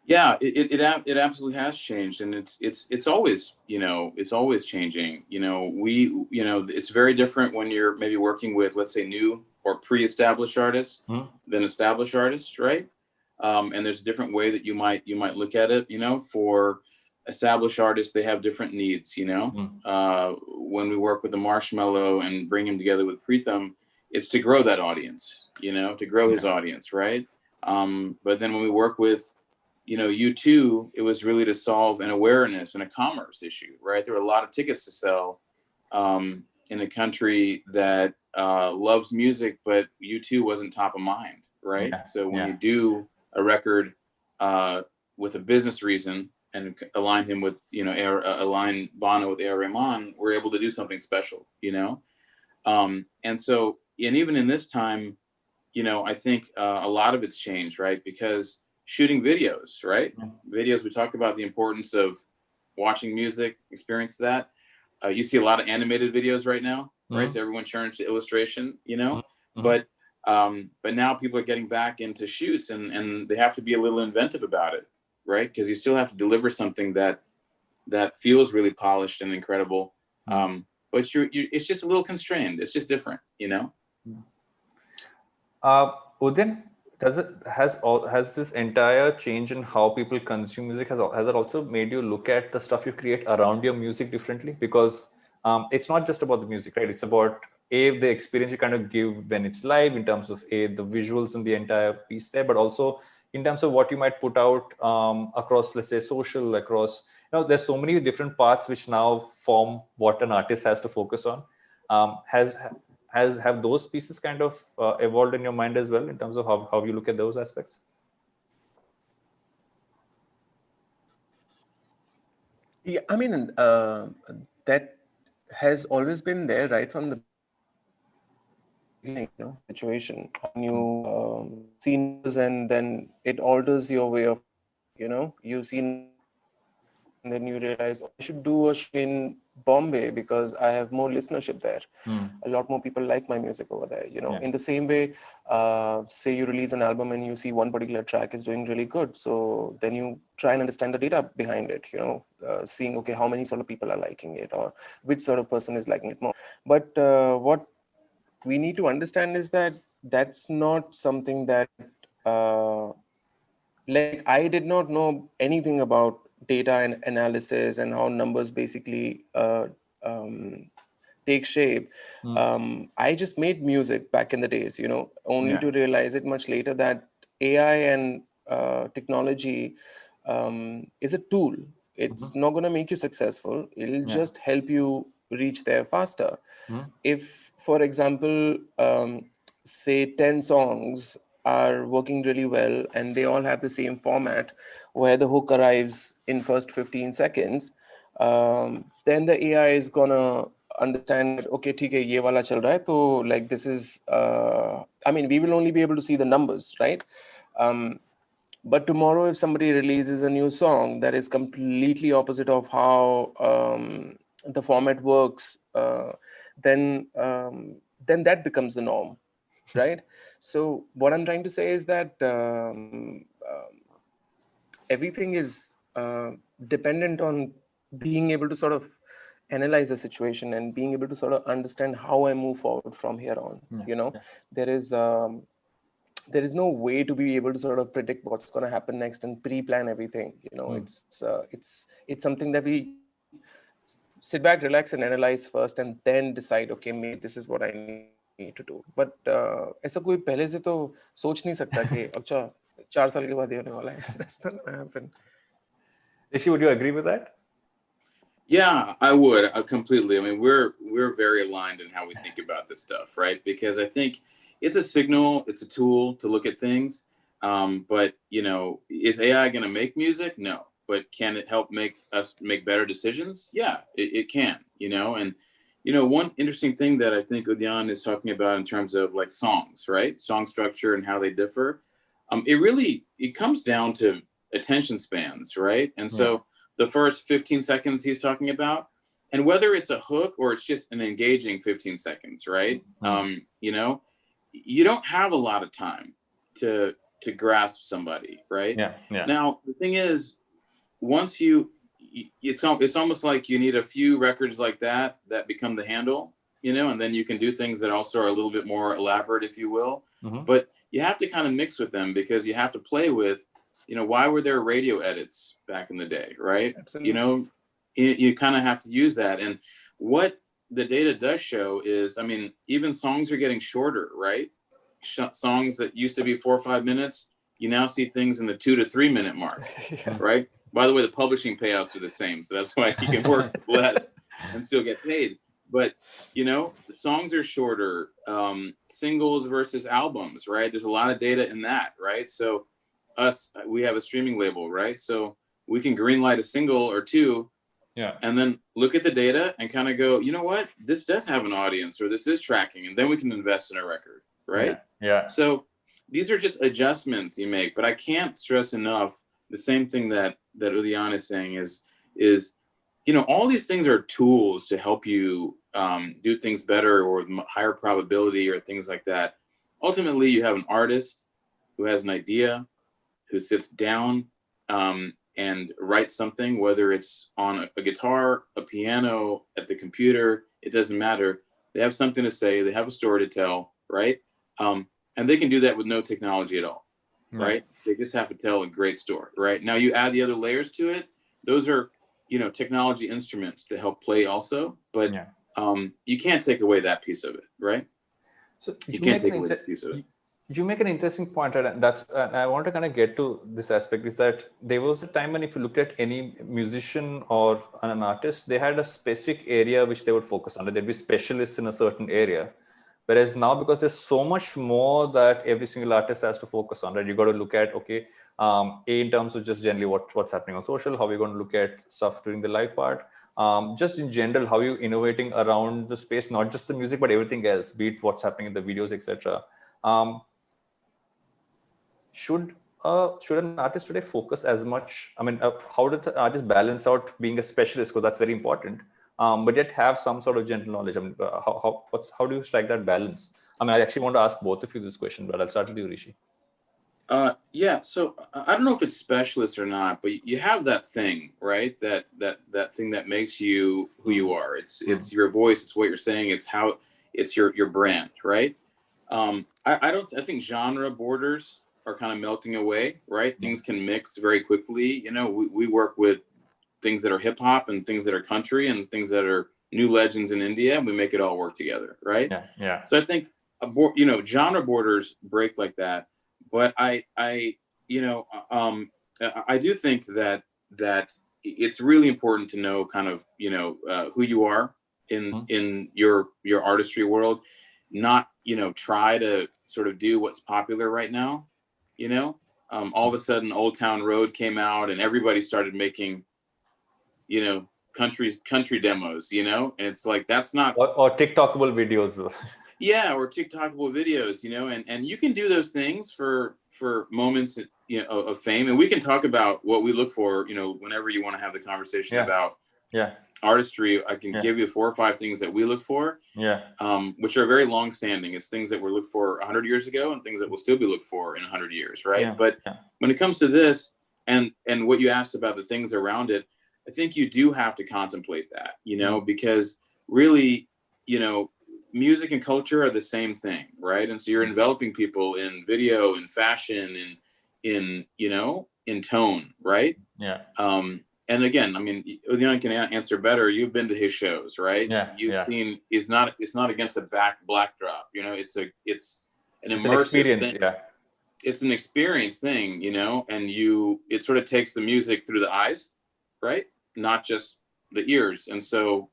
Yeah, it absolutely has changed, and it's always, it's always changing. It's very different when you're maybe working with, let's say, new or pre-established artists than established artists, right? And there's a different way that you might look at it. For established artists, they have different needs. When we work with the Marshmello and bring him together with Pritham, it's to grow that audience, to grow his audience, right? But then when we work with U2, it was really to solve an awareness and a commerce issue, right? There were a lot of tickets to sell in a country that loves music, but U2 wasn't top of mind, right? So when you do a record with a business reason and align him with, align Bono with A.K.A. Rahman, we're able to do something special, and so, and even in this time, I think a lot of it's changed, right? Because shooting videos, right? Videos, we talk about the importance of watching music, experience that. You see a lot of animated videos right now, right? So everyone turns to illustration, but now people are getting back into shoots, and they have to be a little inventive about it, right? Because you still have to deliver something that feels really polished and incredible. But it's just a little constrained. It's just different, Udayan, has this entire change in how people consume music, has it also made you look at the stuff you create around your music differently? Because it's not just about the music, right? It's about the experience you kind of give when it's live, in terms of the visuals and the entire piece there, but also in terms of what you might put out across, let's say, social, across, there's so many different parts which now form what an artist has to focus on. Have those pieces kind of evolved in your mind as well, in terms of how you look at those aspects? Yeah, I mean, that has always been there right from the beginning, situation. When you see news, and then it alters your way of, you see, and then you realize, oh, I should do a show in Bombay because I have more listenership there. A lot more people like my music over there. You know, Yeah. in the same way, say you release an album and you see one particular track is doing really good. So then you try and understand the data behind it, you know, seeing, okay, how many sort of people are liking it or which sort of person is liking it more. But what we need to understand is that that's not something that, like, I did not know anything about data and analysis and how numbers basically take shape. I just made music back in the days, you know, only to realize it much later that AI and technology is a tool. It's not going to make you successful. It'll just help you reach there faster. If, for example, say 10 songs are working really well and they all have the same format where the hook arrives in first 15 seconds, then the AI is gonna understand that, okay, theek hai, ye wala chal raha hai, so like this is, I mean, we will only be able to see the numbers, right? But tomorrow, if somebody releases a new song that is completely opposite of how the format works, then that becomes the norm, right? So what I'm trying to say is that everything is dependent on being able to sort of analyze the situation and being able to sort of understand how I move forward from here on. You know, there is no way to be able to sort of predict what's going to happen next and pre-plan everything. You know, it's something that we sit back, relax, and analyze first, and then decide, okay, maybe this is what I need to do. But ऐसा कोई पहले से तो सोच नहीं सकता कि अच्छा 4 साल के बाद ये होने वाला है. That's not going to happen. Rishi, would you agree with that? Yeah, I would completely. I mean, we're very aligned in how we think about this stuff, right? Because I think it's a signal, it's a tool to look at things. But you know, is AI going to make music? No. But can it help make us make better decisions? Yeah, it can. You know, and you know, one interesting thing that I think Udayan is talking about in terms of like songs, right? Song structure and how they differ. It comes down to attention spans, right? And so the first 15 seconds he's talking about, and whether it's a hook or it's just an engaging 15 seconds, right? You know, you don't have a lot of time to grasp somebody, right? Now the thing is, once it's almost like you need a few records like that become the handle, you know, and then you can do things that also are a little bit more elaborate, if you will. But you have to kind of mix with them because you have to play with, you know, why were there radio edits back in the day, right? Absolutely. You know, you kind of have to use that. And what the data does show is, I mean, even songs are getting shorter, right? Songs that used to be 4 or 5 minutes, you now see things in the 2 to 3 minute mark, right? By the way, the publishing payouts are the same, so that's why you can work less and still get paid. But you know, the songs are shorter, singles versus albums, right? There's a lot of data in that, right? So we have a streaming label, right? So we can greenlight a single or two, and then look at the data and kind of go, you know what, this does have an audience, or this is tracking, and then we can invest in a record, right? So these are just adjustments you make. But I can't stress enough the same thing that Udayan is saying is, you know, all these things are tools to help you do things better or higher probability or things like that. Ultimately, you have an artist who has an idea, who sits down and writes something, whether it's on a guitar, a piano, at the computer, it doesn't matter. They have something to say, they have a story to tell, right? And they can do that with no technology at all, right? They just have to tell a great story, right? Now you add the other layers to it. Those are, you know, technology instruments to help play also, but you can't take away that piece of it, right? So you can't take away that piece of it. You make an interesting point, and I want to kind of get to this aspect, is that there was a time when if you looked at any musician or an artist, they had a specific area which they would focus on. There'd be specialists in a certain area. Whereas now, because there's so much more that every single artist has to focus on, right? You got to look at, okay, in terms of just generally what's happening on social, how are we going to look at stuff during the live part, just in general, how you innovating around the space, not just the music, but everything else, be it what's happening in the videos, etc. Should an artist today focus as much? I mean, how does the artist balance out being a specialist? Because that's very important. but yet have some sort of general knowledge. I mean, how do you strike that balance? I mean, I actually want to ask both of you this question, but I'll start with you, Rishi. Yeah, so I don't know if it's specialist or not, but you have that thing, right? That thing that makes you who you are. It's your voice. It's what you're saying. It's your brand, right? I think genre borders are kind of melting away, right? Things can mix very quickly. You know, we work with things that are hip hop and things that are country and things that are new legends in India, and we make it all work together, right? Yeah. So I think genre borders break like that. But I do think that it's really important to know kind of who you are in your artistry world, not try to sort of do what's popular right now. All of a sudden Old Town Road came out and everybody started making country demos, and it's like that's not or TikTokable videos. Yeah, or TikTokable videos, and you can do those things for moments, of fame, and we can talk about what we look for, whenever you want to have the conversation about artistry. I can give you 4 or 5 things that we look for, which are very long-standing. It's things that were looked for 100 years ago and things that will still be looked for in 100 years, right? But when it comes to this and what you asked about the things around it, I think you do have to contemplate that, because really, music and culture are the same thing, right? And so you're enveloping people in video, in fashion, in tone, right? And again, I mean, Udayan can answer better. You've been to his shows, right? You've seen. It's not against a backdrop. It's an immersive experience. thing. It's an experience thing, and it sort of takes the music through the eyes, right? Not just the ears. And so,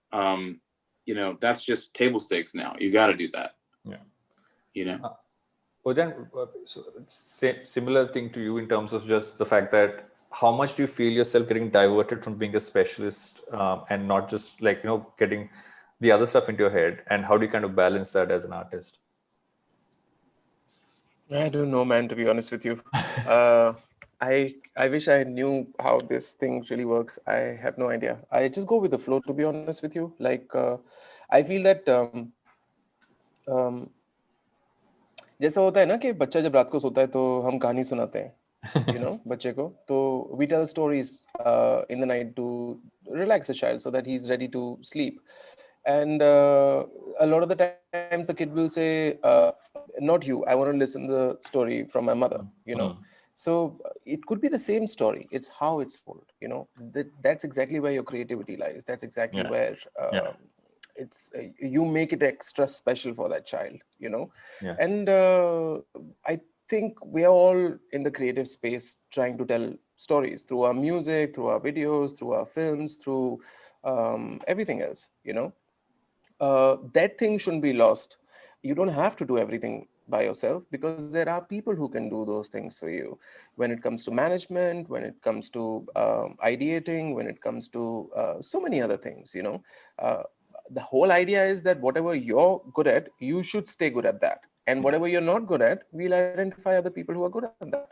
that's just table stakes now. You got to do that. Udayan, so similar thing to you in terms of just the fact that how much do you feel yourself getting diverted from being a specialist and not just getting the other stuff into your head, and how do you kind of balance that as an artist? I don't know, man, to be honest with you. I wish I knew how this thing really works. I have no idea. I just go with the flow, to be honest with you. I feel that जैसा होता है ना कि बच्चा जब रात को सोता है तो हम कहानी सुनाते हैं बच्चे को, तो we tell stories in the night to relax the child so that he's ready to sleep. And a lot of the times the kid will say, not you, I want to listen to the story from my mother, So it could be the same story. It's how it's told, That's exactly where your creativity lies. That's exactly where it's you make it extra special for that child, And I think we are all in the creative space trying to tell stories through our music, through our videos, through our films, through everything else, that thing shouldn't be lost. You don't have to do everything by yourself because there are people who can do those things for you. When it comes to management, when it comes to ideating, when it comes to so many other things, the whole idea is that whatever you're good at, you should stay good at that. And whatever you're not good at, we'll identify other people who are good at that.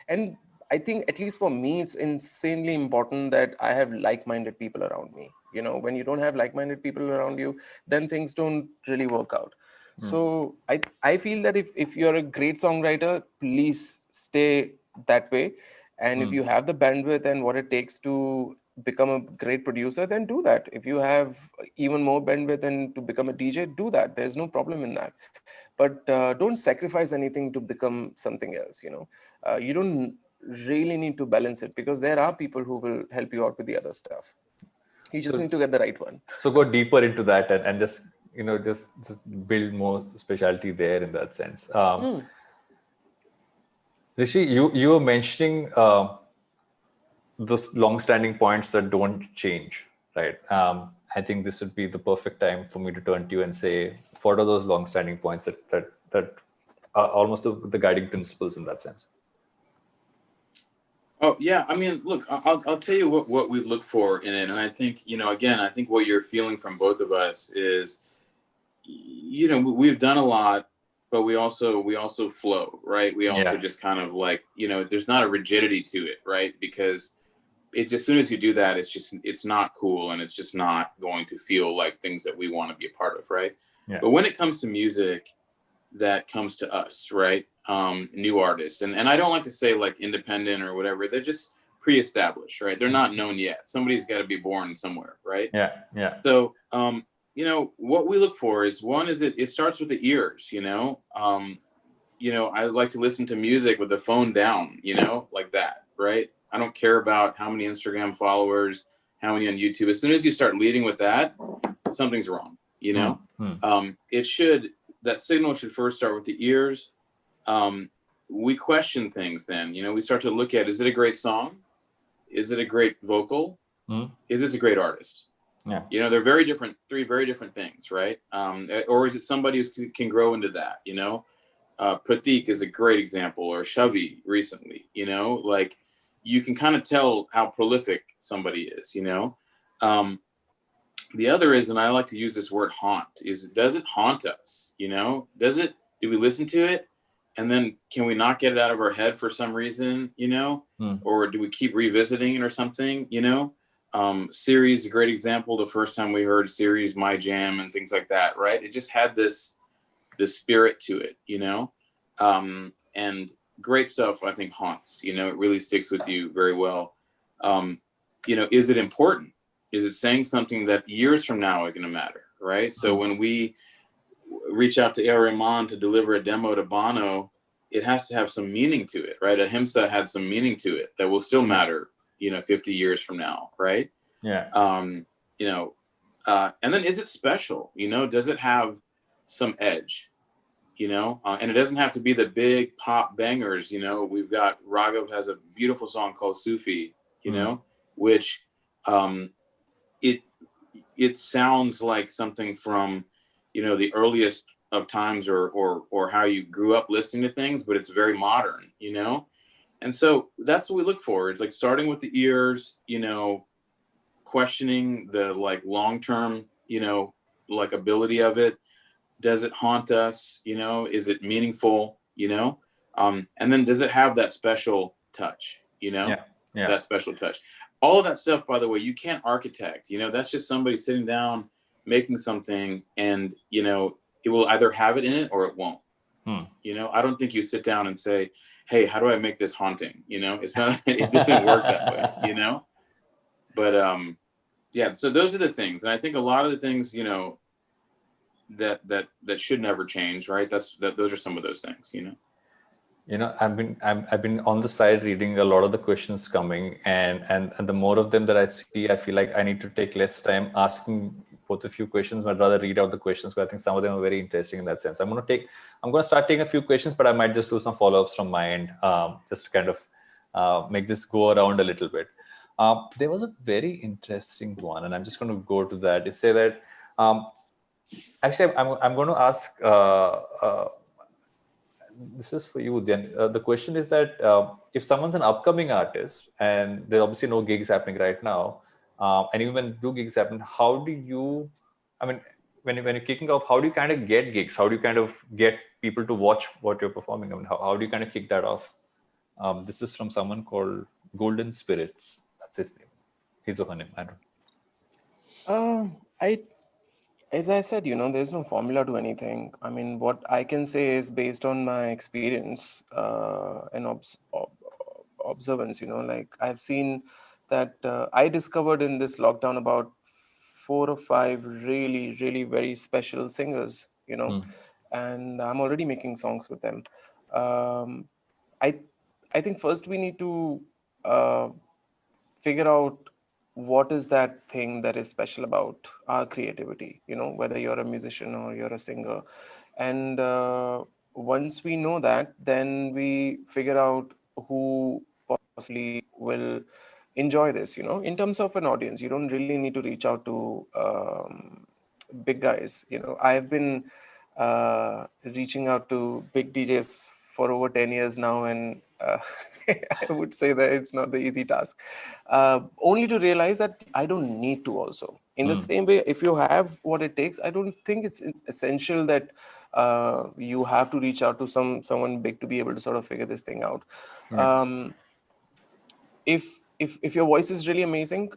And I think, at least for me, it's insanely important that I have like-minded people around me. When you don't have like-minded people around you, then things don't really work out. So I feel that if you're a great songwriter, please stay that way. And if you have the bandwidth and what it takes to become a great producer, then do that. If you have even more bandwidth and to become a DJ, do that. There's no problem in that. But don't sacrifice anything to become something else. You don't really need to balance it because there are people who will help you out with the other stuff. You just need to get the right one. So go deeper into that and just just build more specialty there in that sense. Rishi, you were mentioning those long-standing points that don't change, right? I think this would be the perfect time for me to turn to you and say, what are those long-standing points that are almost the guiding principles in that sense? Oh yeah, I mean, look, I'll tell you what we look for in it, and I think again, I think what you're feeling from both of us is, we've done a lot, but we also flow, right? We also just kind of there's not a rigidity to it, right? Because as soon as you do that, it's not cool, and it's just not going to feel like things that we want to be a part of, right? Yeah. But when it comes to music that comes to us, right, new artists, and I don't like to say like independent or whatever, they're just pre-established, right? They're not known yet. Somebody's got to be born somewhere, right? Yeah. So you know, what we look for is, one is it starts with the ears, you know. I like to listen to music with the phone down, you know, like that, right? I don't care about how many Instagram followers, how many on YouTube. As soon as you start leading with that, something's wrong, you know. That signal should first start with the ears. We question things then, you know. We start to look at, is it a great song? Is it a great vocal? Is this a great artist? Yeah. You know, they're three very different things, right? Or is it somebody who can grow into that, you know? Pratik is a great example, or Shavi recently, you know, like you can kind of tell how prolific somebody is, you know. The other is, and I like to use this word haunt, does it haunt us? You know, do we listen to it and then can we not get it out of our head for some reason, you know, or do we keep revisiting it or something, you know? Series, a great example. The first time we heard Series, My Jam and things like that, right? It just had this spirit to it, you know. And great stuff, I think, haunts, you know. It really sticks with you very well. You know, is it important? Is it saying something that years from now are going to matter, right? So when we reach out to A.K.A. Rahman to deliver a demo to Bono, it has to have some meaning to it, right? Ahimsa had some meaning to it that will still matter, you know, 50 years from now, right? Yeah. You know, and then is it special? You know, does it have some edge? You know, and it doesn't have to be the big pop bangers. You know, we've got Raghav has a beautiful song called Sufi, you know, which it sounds like something from, you know, the earliest of times, or how you grew up listening to things, but it's very modern, you know. And so that's what we look for. It's like starting with the ears, you know, questioning the like long-term, you know, like ability of it. Does it haunt us? You know, is it meaningful? You know, and then does it have that special touch? You know, that special touch. All of that stuff, by the way, you can't architect. You know, that's just somebody sitting down making something, and you know, it will either have it in it or it won't. You know, I don't think you sit down and say, "Hey, how do I make this haunting?" You know, it's not. It doesn't work that way. You know, but yeah. So those are the things, and I think a lot of the things, you know, that should never change, right? Those are some of those things, you know. You know, I've been on the side reading a lot of the questions coming, and the more of them that I see, I feel like I need to take less time asking both a few questions. I'd rather read out the questions, because I think some of them are very interesting in that sense. I'm going to start taking a few questions, but I might just do some follow-ups from my end, just to kind of make this go around a little bit. There was a very interesting one, and I'm just going to go to that. It say that actually I'm going to ask. This is for you, Udayan. The question is that if someone's an upcoming artist and there's obviously no gigs happening right now, and even when do gigs happen, how do you, I mean, when you're kicking off, how do you kind of get gigs? How do you kind of get people to watch what you're performing? I mean, how do you kind of kick that off? This is from someone called Golden Spirits. That's his name. His or her name. I don't know. As I said, you know, there's no formula to anything. I mean, what I can say is based on my experience and observance, you know, like I've seen that I discovered in this lockdown about 4 or 5 really, really very special singers, you know, and I'm already making songs with them. I think first we need to figure out what is that thing that is special about our creativity, you know, whether you're a musician or you're a singer. And once we know that, then we figure out who possibly will enjoy this, you know. In terms of an audience, you don't really need to reach out to big guys, you know. I've been reaching out to big DJs for over 10 years now, and I would say that it's not the easy task. Only to realize that I don't need to also. In the same way, if you have what it takes, I don't think it's essential that you have to reach out to someone big to be able to sort of figure this thing out. If if your voice is really amazing,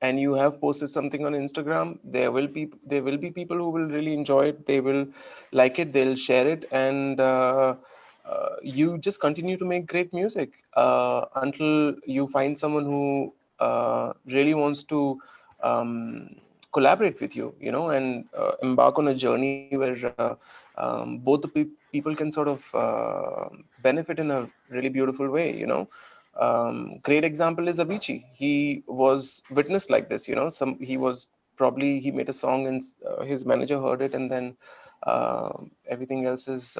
and you have posted something on Instagram, there will be people who will really enjoy it. They will like it. They'll share it, and you just continue to make great music until you find someone who really wants to collaborate with you, and embark on a journey where both the people can sort of benefit in a really beautiful way. Great example is Avicii. He was witnessed like this. He made a song and his manager heard it, and then everything else is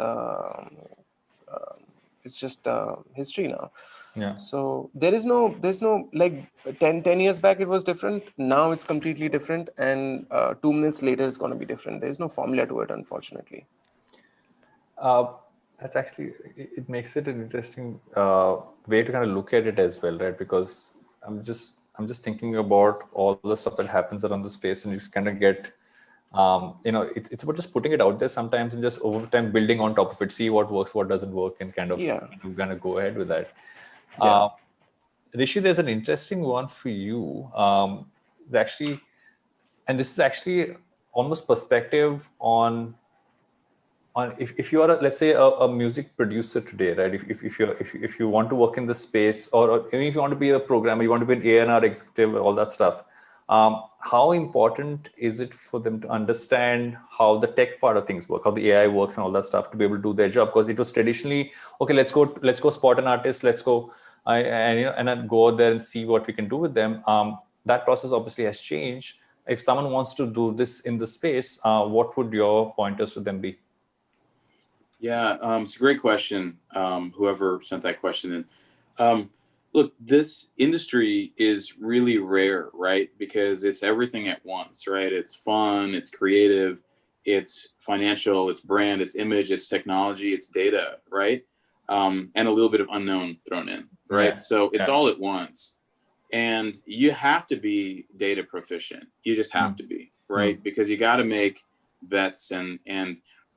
it's just history now. Yeah. So there's no like 10 years back it was different. Now it's completely different, and 2 minutes later it's going to be different. There's no formula to it, unfortunately. That's actually, it makes it an interesting way to kind of look at it as well, right? Because I'm just thinking about all the stuff that happens around the space, and you just kind of get, it's about just putting it out there sometimes, and just over time building on top of it, see what works, what doesn't work, and kind of go ahead with that. Rishi, there's an interesting one for you. Actually, and this is actually almost perspective on if you are let's say a music producer today, right? If you want to work in the space, or even if you want to be a programmer, you want to be an A&R executive, all that stuff. How important is it for them to understand how the tech part of things work, how the AI works, and all that stuff to be able to do their job? Because it was traditionally, okay, let's go spot an artist, let's go and then go out there and see what we can do with them. That process obviously has changed. If someone wants to do this in the space, what would your pointers to them be? Yeah, it's a great question. Whoever sent that question in. Look, this industry is really rare, right? Because it's everything at once, right? It's fun, it's creative, it's financial, it's brand, it's image, it's technology, it's data, right? And a little bit of unknown thrown in, right? So it's all at once. And you have to be data proficient. You just have to be, right? Because you got to make bets, and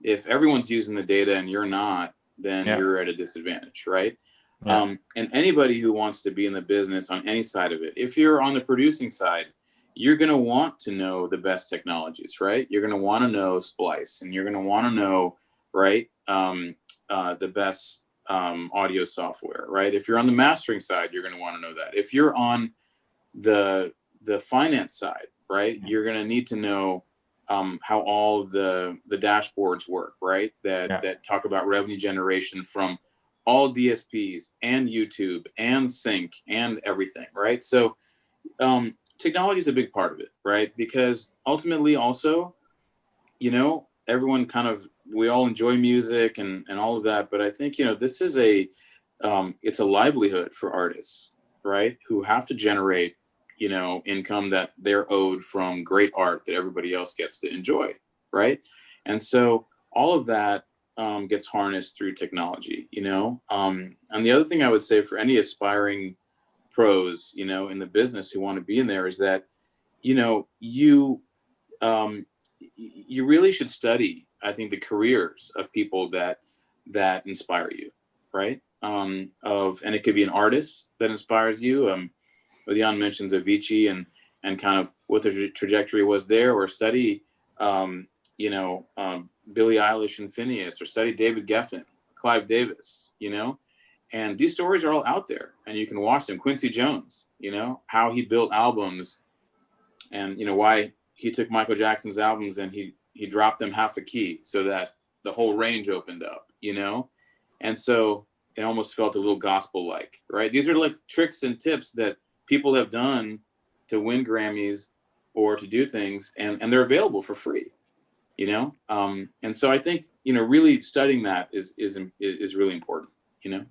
if everyone's using the data and you're not, then you're at a disadvantage, right? And anybody who wants to be in the business on any side of it, if you're on the producing side, you're going to want to know the best technologies, right? You're going to want to know Splice, and you're going to want to know, right, the best audio software, right? If you're on the mastering side, you're going to want to know that. If you're on the finance side, right, you're going to need to know how all the dashboards work, right? That talk about revenue generation from all DSPs and YouTube and Sync and everything, right? So technology is a big part of it, right? Because ultimately also, everyone we all enjoy music and all of that, but I think, this is it's a livelihood for artists, right? Who have to generate income that they're owed from great art that everybody else gets to enjoy, right? And so all of that gets harnessed through technology, and the other thing I would say for any aspiring pros, in the business who want to be in there is that, you really should study, I think, the careers of people that inspire you, right? And it could be an artist that inspires you. Udayan mentions Avicii and kind of what the trajectory was there, or study, Billie Eilish and Phineas, or study David Geffen, Clive Davis, and these stories are all out there and you can watch them. Quincy Jones, how he built albums, and, why he took Michael Jackson's albums and he dropped them half a key so that the whole range opened up, and so it almost felt a little gospel-like, right? These are like tricks and tips that people have done to win Grammys or to do things, and they're available for free, and so I think, really studying that is really important, Yeah.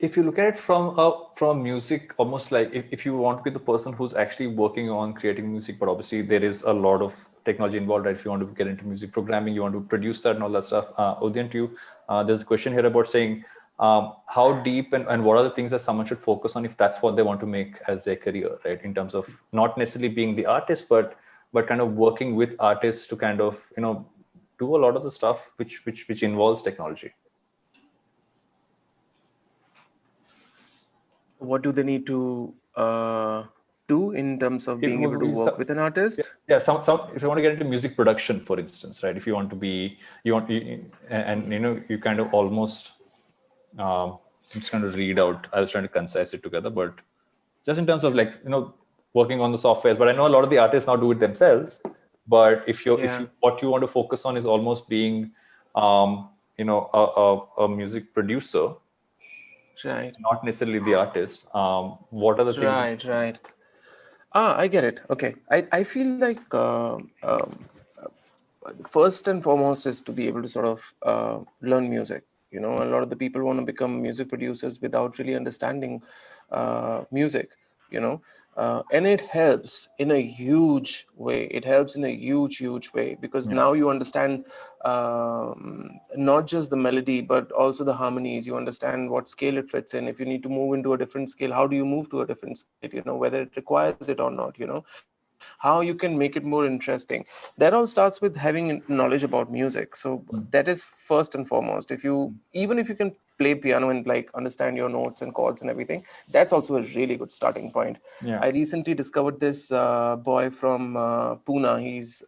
If you look at it from music, almost like if you want to be the person who's actually working on creating music, but obviously there is a lot of technology involved, right? If you want to get into music programming, you want to produce that and all that stuff. Udayan, to you, there's a question here about saying, how deep and what are the things that someone should focus on if that's what they want to make as their career, right? In terms of not necessarily being the artist, but kind of working with artists to kind of, do a lot of the stuff which involves technology. what do they need to do in terms of being able to work with an artist? Yeah, some if you want to get into music production, for instance, right? If you want to be, and you kind of almost, I'm just going to read out. I was trying to concise it together, but just in terms of like working on the softwares. But I know a lot of the artists now do it themselves. But if you what you want to focus on is almost being, a music producer, Right. not necessarily the artist. What are the things? Right. I get it. Okay. I feel like first and foremost is to be able to sort of learn music. A lot of the people want to become music producers without really understanding music. And it helps in a huge way. It helps in a huge way, because now you understand not just the melody but also the harmonies. You understand what scale it fits in. If you need to move into a different scale, how do you move to a different scale, whether it requires it or not, how you can make it more interesting. That all starts with having knowledge about music. So that is first and foremost. Even if you can play piano and like understand your notes and chords and everything, that's also a really good starting point. Yeah. I recently discovered this boy from Pune. He's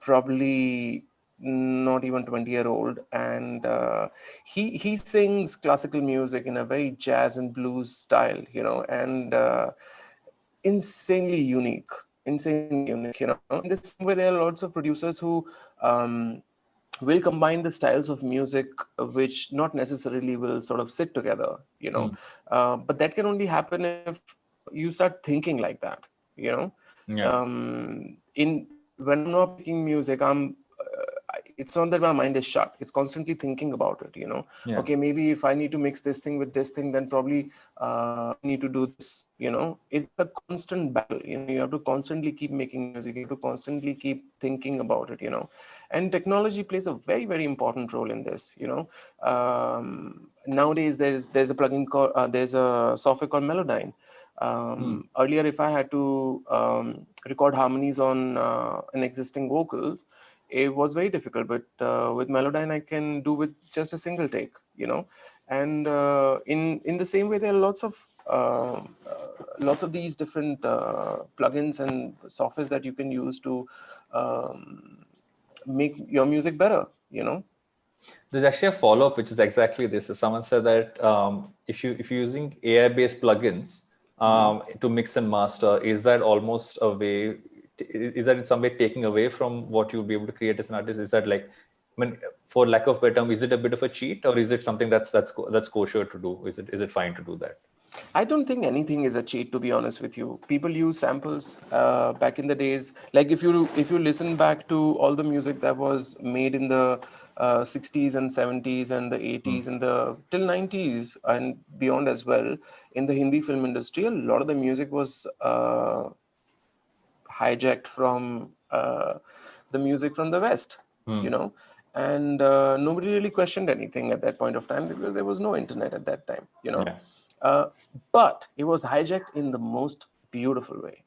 probably not even 20-year-old, and he sings classical music in a very jazz and blues style, and insanely unique. In the same way, there are lots of producers who will combine the styles of music, which not necessarily will sort of sit together, but that can only happen if you start thinking like that. Yeah. In When I'm not making music, it's not that my mind is shut. It's constantly thinking about it. Yeah. Okay, maybe if I need to mix this thing with this thing, then probably I need to do this. It's a constant battle. You have to constantly keep making music. You have to constantly keep thinking about it. And technology plays a very important role in this. Nowadays there's a plugin called there's a software called Melodyne. Earlier, if I had to record harmonies on an existing vocal, it was very difficult. But with Melodyne, I can do with just a single take. And in the same way, there are lots of these different plugins and softwares that you can use to make your music better. There's actually a follow-up, which is exactly this. So someone said that if you're using AI-based plugins to mix and master, is that almost a way? Is that in some way taking away from what you'll be able to create as an artist? Is that like, I mean, for lack of better term, is it a bit of a cheat, or is it something that's kosher to do? Is it fine to do that? I don't think anything is a cheat, to be honest with you. People use samples back in the days. Like if you listen back to all the music that was made in the 60s and 70s and the 80s and the till 90s and beyond as well, in the Hindi film industry, a lot of the music was hijacked from the music from the West, and nobody really questioned anything at that point of time because there was no internet at that time, but it was hijacked in the most beautiful way,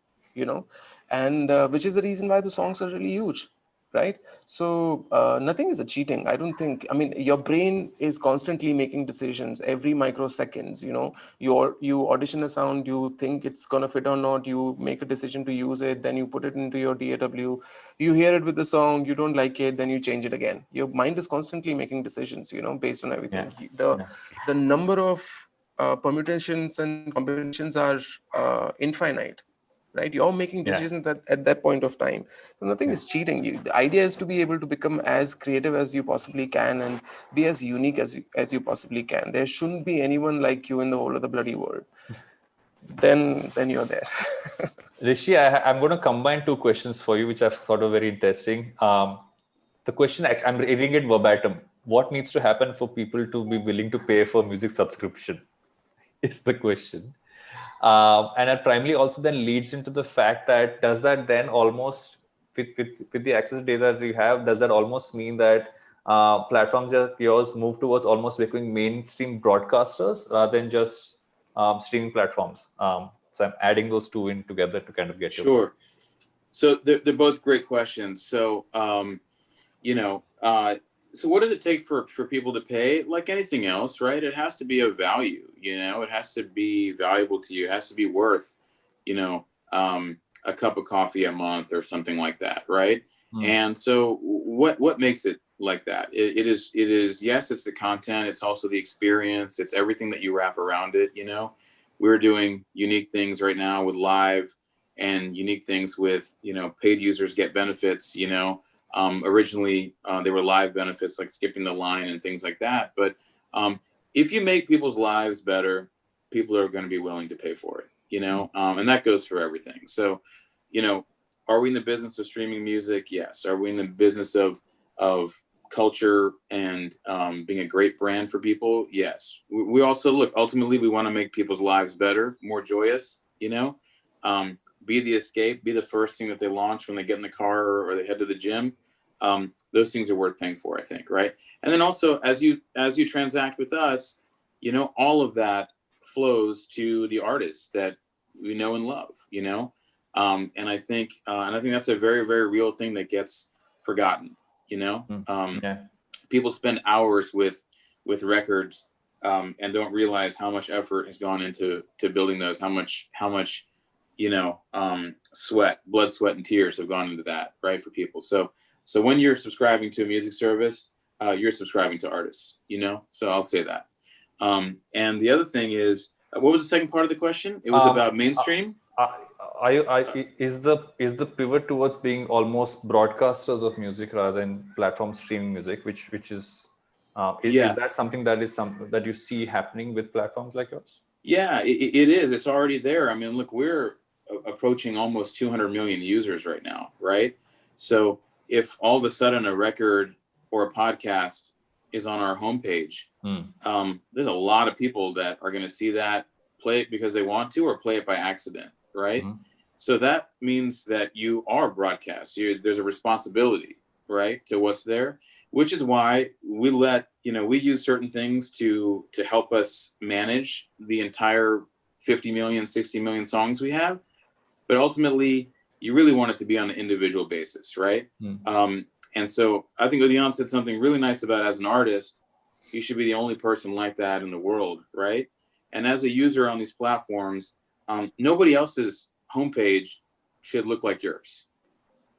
and which is the reason why the songs are really huge. Right. So nothing is a cheating. I don't think. I mean, your brain is constantly making decisions every microseconds. You audition a sound, you think it's gonna fit or not. You make a decision to use it, then you put it into your DAW. You hear it with the song, you don't like it, then you change it again. Your mind is constantly making decisions. Based on everything. The number of permutations and combinations are infinite. Right, you're making decisions at that point of time. So nothing is cheating. The idea is to be able to become as creative as you possibly can and be as unique as you possibly can. There shouldn't be anyone like you in the whole of the bloody world. Then you're there. Rishi, I'm going to combine two questions for you, which I thought were very interesting. The question, I'm reading it verbatim. What needs to happen for people to be willing to pay for music subscription is the question. And it primarily also then leads into the fact that does that then almost, with the access data that you have, does that almost mean that platforms like yours move towards almost becoming mainstream broadcasters rather than just streaming platforms? So I'm adding those two in together to kind of get your Sure. So they're both great questions. So, So what does it take for people to pay? Like anything else, right? It has to be of value, it has to be valuable to you. It has to be worth, you know, a cup of coffee a month or something like that, right? And so what makes it like that? It is, yes, it's the content. It's also the experience. It's everything that you wrap around it. We're doing unique things right now with live, and unique things with, paid users get benefits, originally they were live benefits like skipping the line and things like that. But if you make people's lives better, people are going to be willing to pay for it, and that goes for everything. So, are we in the business of streaming music? Yes. Are we in the business of culture and being a great brand for people? Yes. We also look, ultimately, we want to make people's lives better, more joyous, be the escape, be the first thing that they launch when they get in the car or they head to the gym. Those things are worth paying for, I think. Right. And then also, as you transact with us, all of that flows to the artists that we know and love, and I think that's a very, very real thing that gets forgotten. People spend hours with records and don't realize how much effort has gone into building those, how much blood, sweat, and tears have gone into that, right, for people. So when you're subscribing to a music service, you're subscribing to artists, so I'll say that. And the other thing is, what was the second part of the question? It was about mainstream. Is the pivot towards being almost broadcasters of music rather than platform streaming music, which is that something that you see happening with platforms like yours? Yeah, it is. It's already there. I mean, look, we're approaching almost 200 million users right now, right? So if all of a sudden a record or a podcast is on our homepage, there's a lot of people that are going to see that, play it because they want to, or play it by accident, right? So that means that you are broadcast. There's a responsibility, right, to what's there, which is why we we use certain things to help us manage the entire 50 million, 60 million songs we have. But ultimately, you really want it to be on an individual basis, right? And so I think Udayan said something really nice about, as an artist, you should be the only person like that in the world, right? And as a user on these platforms, nobody else's homepage should look like yours,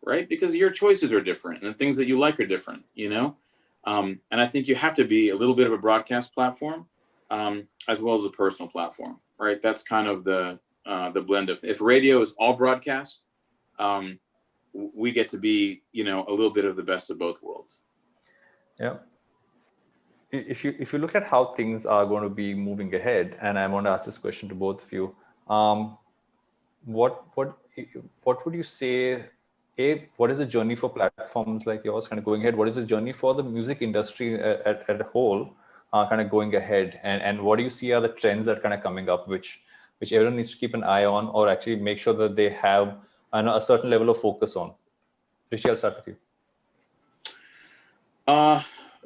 right? Because your choices are different and the things that you like are different, and I think you have to be a little bit of a broadcast platform, as well as a personal platform, right? That's kind of the blend of, if radio is all broadcast, we get to be, a little bit of the best of both worlds. Yeah. If you look at how things are going to be moving ahead, and I want to ask this question to both of you, what would you say? What is the journey for platforms like yours kind of going ahead? What is the journey for the music industry at a whole kind of going ahead? And what do you see are the trends that are kind of coming up, which everyone needs to keep an eye on, or actually make sure that they have a certain level of focus on? Rishi, I'll start with you.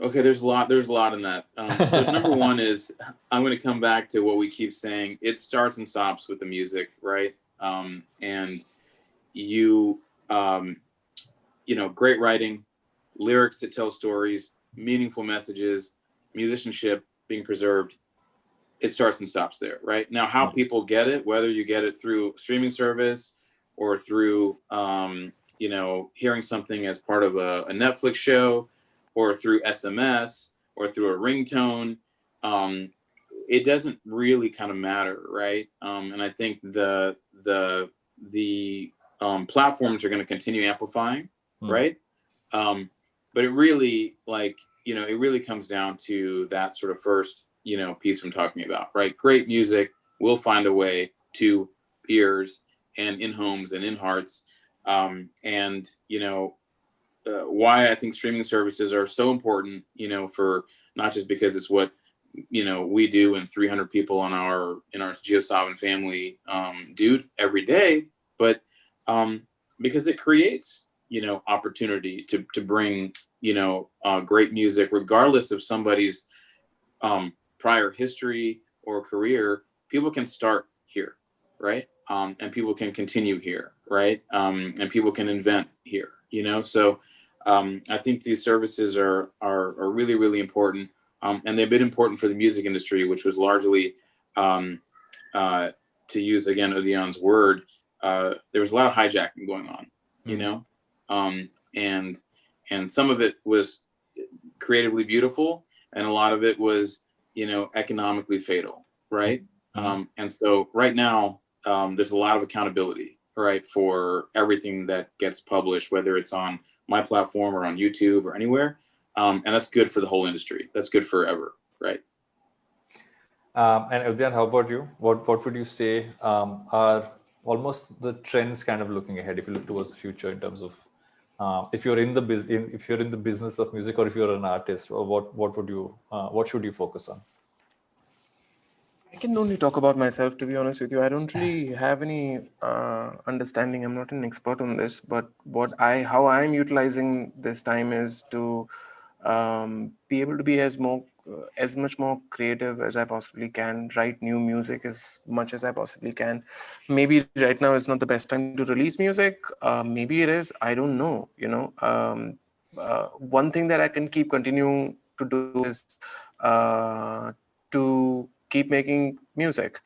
Okay, there's a lot in that. So number one is, I'm going to come back to what we keep saying. It starts and stops with the music, right? And great writing, lyrics that tell stories, meaningful messages, musicianship being preserved. It starts and stops there, right? Now, how people get it, whether you get it through streaming service or through, hearing something as part of a Netflix show, or through SMS, or through a ringtone, it doesn't really kind of matter, right? And I think the platforms are going to continue amplifying, right? But it really, it really comes down to that sort of first, piece I'm talking about, right? Great music will find a way to ears and in homes and in hearts. Why I think streaming services are so important, for not just because it's what, we do and 300 people in our JioSaavn family do every day, but because it creates, opportunity to bring, great music, regardless of somebody's prior history or career. People can start here, right? And people can continue here, right? And people can invent here, so I think these services are really, really important. And they've been important for the music industry, which was largely, to use again Udayan's word, there was a lot of hijacking going on, you know, and some of it was creatively beautiful, and a lot of it was, you know, economically fatal, right? And so right now, there's a lot of accountability, right, for everything that gets published, whether it's on my platform or on YouTube or anywhere. And that's good for the whole industry. That's good forever, right? And Udayan, how about you? What would you say are almost the trends kind of looking ahead if you look towards the future in terms of if you're in the business of music, or if you're an artist, or what should you focus on? I can only talk about myself, to be honest with you. I don't really have any understanding. I'm not an expert on this, but how I'm utilizing this time is to be able to be as much more creative as I possibly can, write new music as much as I possibly can. Maybe right now is not the best time to release music. Maybe it is. I don't know. You know, one thing that I can keep continuing to do is to keep making music.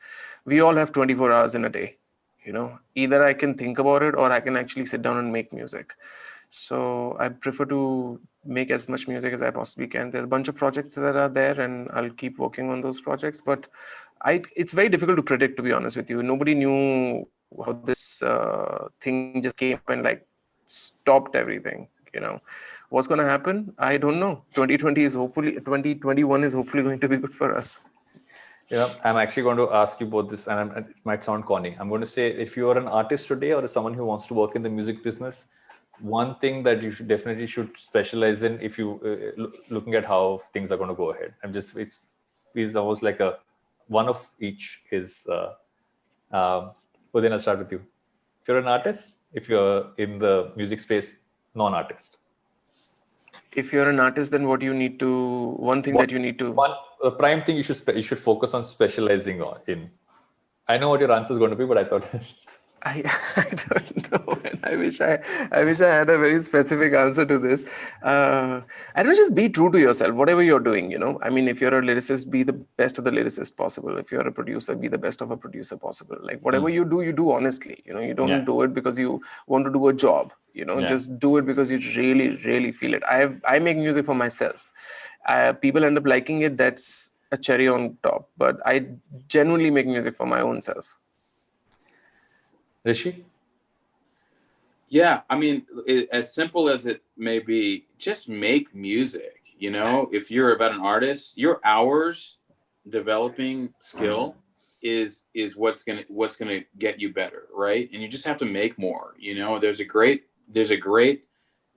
We all have 24 hours in a day. You know, either I can think about it or I can actually sit down and make music. So I prefer to make as much music as I possibly can. There's a bunch of projects that are there, and I'll keep working on those projects. But it's very difficult to predict, to be honest with you. Nobody knew how this thing just came and like stopped everything. You know, what's going to happen? I don't know. 2021 is hopefully going to be good for us. Yeah, I'm actually going to ask you about this, and it might sound corny. I'm going to say, if you are an artist today or someone who wants to work in the music business, one thing that you should specialize in, if you looking at how things are going to go ahead. It's almost like a one of each is. Then I'll start with you. If you're an artist, if you're in the music space, non-artist. If you're an artist, then what you need to One prime thing you should focus on specializing in. I know what your answer is going to be, but I thought I don't know, and I wish I had a very specific answer to this. I don't know, just be true to yourself, whatever you're doing. You know, I mean, if you're a lyricist, be the best of the lyricist possible. If you're a producer, be the best of a producer possible. Like whatever you do honestly. You know, you don't do it because you want to do a job. You know, just do it because you really, really feel it. I make music for myself. People end up liking it. That's a cherry on top. But I genuinely make music for my own self. Rishi? Yeah, I mean, as simple as it may be, just make music. You know, if you're about an artist, your hours developing skill is what's gonna get you better, right? And you just have to make more. You know, there's a great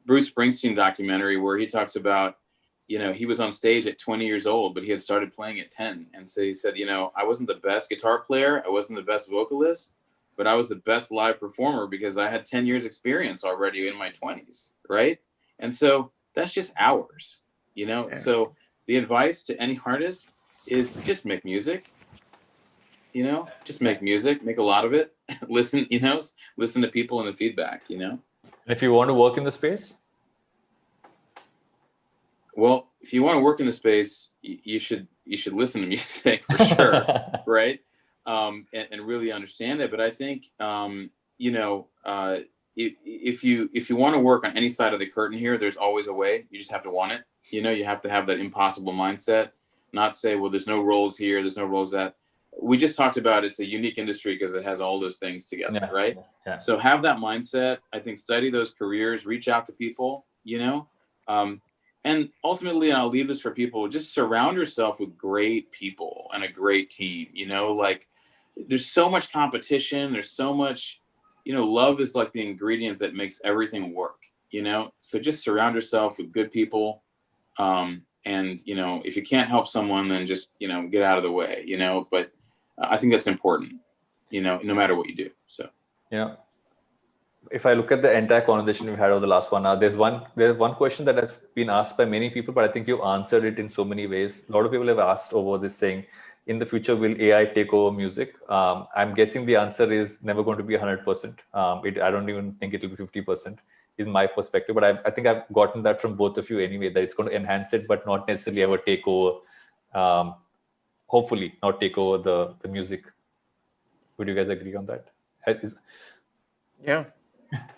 Bruce Springsteen documentary where he talks about, you know, he was on stage at 20 years old, but he had started playing at 10, and so he said, you know, I wasn't the best guitar player, I wasn't the best vocalist, but I was the best live performer because I had 10 years experience already in my 20s, right? And so that's just hours, you know? Yeah. So the advice to any artist is just make music, you know? Just make music, make a lot of it. Listen to people and the feedback, you know? And if you want to work in the space? Well, if you want to work in the space, you should listen to music for sure, right? And really understand that. But I think, you know, if you want to work on any side of the curtain here, there's always a way. You just have to want it. You know, you have to have that impossible mindset, not say, well, there's no roles here, there's no roles that. We just talked about it's a unique industry because it has all those things together, right? Yeah. So have that mindset. I think study those careers, reach out to people, you know, and ultimately, and I'll leave this for people, just surround yourself with great people and a great team, you know, like there's so much competition. There's so much, you know, love is like the ingredient that makes everything work, you know? So just surround yourself with good people. And, you know, if you can't help someone, then just, you know, get out of the way, you know, but I think that's important, you know, no matter what you do. So, yeah. If I look at the entire conversation we've had over the last 1 hour, there's one question that has been asked by many people, but I think you answered it in so many ways. A lot of people have asked over this saying, in the future, will AI take over music? I'm guessing the answer is never going to be 100%. I don't even think it will be 50%. is my perspective. But I think I've gotten that from both of you anyway, that it's going to enhance it, but not necessarily ever take over. Hopefully, not take over the music. Would you guys agree on that? Yeah.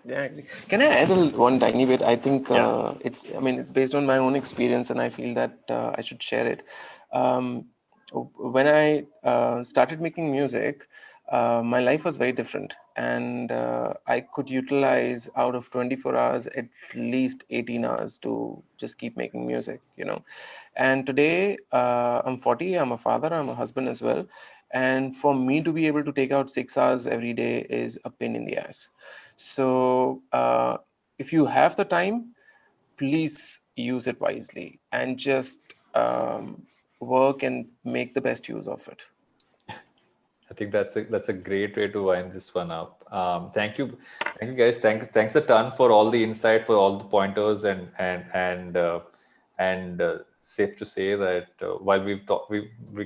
Yeah, I agree. Can I add one tiny bit? I think it's based on my own experience, and I feel that I should share it. When I started making music, my life was very different, and I could utilize out of 24 hours at least 18 hours to just keep making music, And today, I'm 40, I'm a father, I'm a husband as well. And for me to be able to take out 6 hours every day is a pain in the ass. So if you have the time, please use it wisely and just work and make the best use of it. I think that's a great way to wind this one up. Thank you guys. Thanks a ton for all the insight, for all the pointers, and safe to say that while we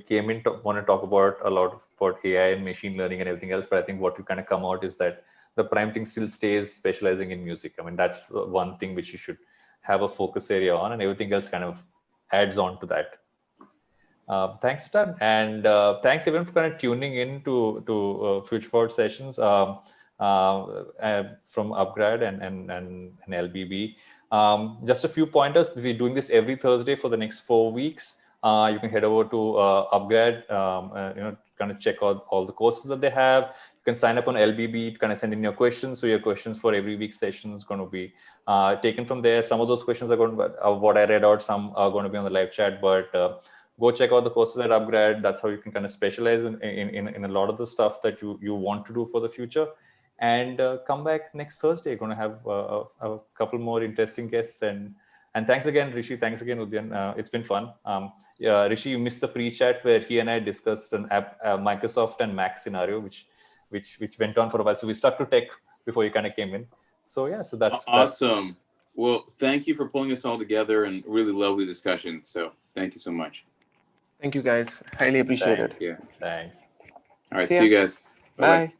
came in to want to talk about a lot about AI and machine learning and everything else, but I think what we kind of come out is that the prime thing still stays specializing in music. I mean, that's one thing which you should have a focus area on, and everything else kind of adds on to that. Thanks, Tan, and thanks everyone for kind of tuning in to Future Forward sessions from upGrad and LBB. Just a few pointers. We're doing this every Thursday for the next 4 weeks. You can head over to upGrad, kind of check out all the courses that they have. You can sign up on LBB to kind of send in your questions. So your questions for every week's session is going to be taken from there. Some of those questions are going to be what I read out. Some are going to be on the live chat, but go check out the courses at upGrad. That's how you can kind of specialize in a lot of the stuff that you want to do for the future. And come back next Thursday. You're going to have a couple more interesting guests. And thanks again, Rishi. Thanks again, Udayan. It's been fun. Rishi, you missed the pre-chat where he and I discussed an Microsoft and Mac scenario, which went on for a while. So we stuck to tech before you kind of came in. So yeah, so that's awesome. Well, thank you for pulling us all together, and really lovely discussion. So thank you so much. Thank you, guys. Highly appreciate it. Yeah. Thanks. All right. See you guys. Bye.